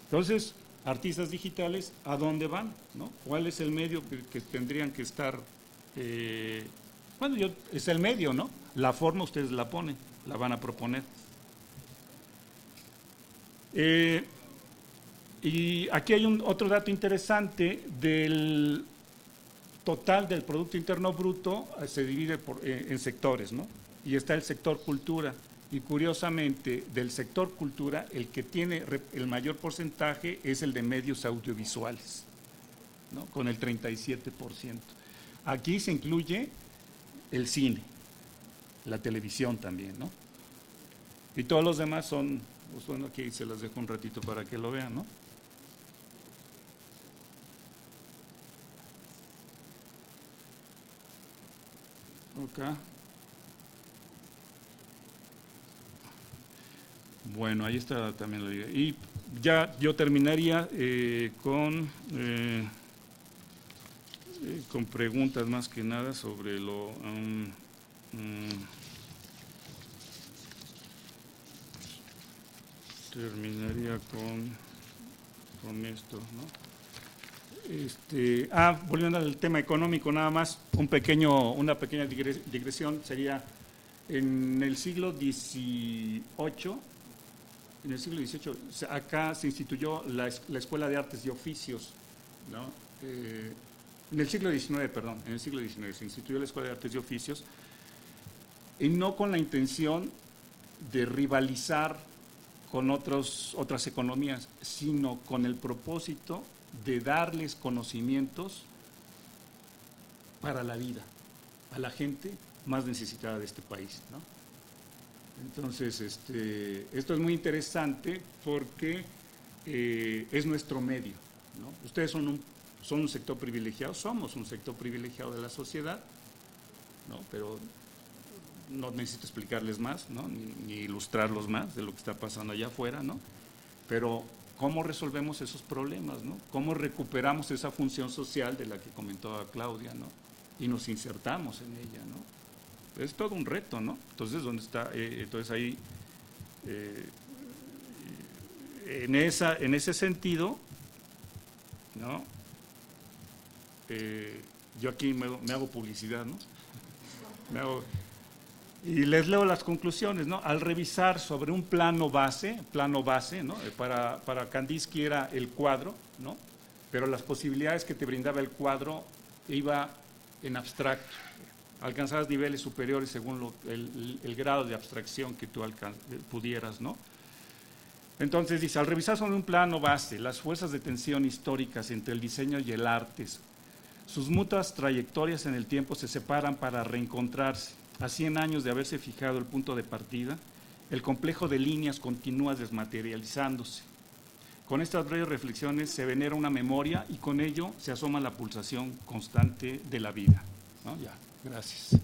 Entonces, artistas digitales, ¿a dónde van, no? ¿Cuál es el medio que tendrían que estar? Bueno, es el medio, ¿no? La forma ustedes la ponen, la van a proponer. Y aquí hay otro dato interesante del total del Producto Interno Bruto, se divide en sectores, ¿no? Y está el sector cultura. Y curiosamente, del sector cultura, el que tiene el mayor porcentaje es el de medios audiovisuales, ¿no? Con el 37%. Aquí se incluye el cine, la televisión también, ¿no? Y todos los demás son, pues bueno, aquí se las dejo un ratito para que lo vean, ¿no? Acá. Bueno, ahí está también la idea. Y ya yo terminaría con preguntas más que nada sobre lo... terminaría con esto, ¿no? Volviendo al tema económico, nada más una pequeña digresión sería en el siglo XVIII. En el siglo XVIII, acá se instituyó la Escuela de Artes y Oficios, ¿no? En el siglo XIX, perdón, en el siglo XIX se instituyó la Escuela de Artes y Oficios, y no con la intención de rivalizar con otras economías, sino con el propósito de darles conocimientos para la vida, a la gente más necesitada de este país, ¿no? Entonces, esto es muy interesante porque es nuestro medio, ¿no? Ustedes son un sector privilegiado, somos un sector privilegiado de la sociedad, ¿no? Pero no necesito explicarles más, ¿no? ni ilustrarlos más de lo que está pasando allá afuera, ¿no? Pero ¿cómo resolvemos esos problemas, ¿no? ¿Cómo recuperamos esa función social de la que comentaba Claudia, ¿no? Y nos insertamos en ella, ¿no? Es todo un reto, ¿no? Entonces, ¿dónde está? Entonces ahí, en ese sentido, ¿no? Yo aquí me hago publicidad, ¿no? Y les leo las conclusiones, ¿no? Al revisar sobre un plano base, ¿no? Para Kandinsky era el cuadro, ¿no? Pero las posibilidades que te brindaba el cuadro iba en abstracto. Alcanzabas niveles superiores según el grado de abstracción que tú pudieras, ¿no? Entonces dice, al revisar sobre un plano base las fuerzas de tensión históricas entre el diseño y el arte, sus mutuas trayectorias en el tiempo se separan para reencontrarse. A 100 años de haberse fijado el punto de partida, el complejo de líneas continúa desmaterializándose. Con estas breves reflexiones se venera una memoria y con ello se asoma la pulsación constante de la vida, ¿no? Ya, gracias.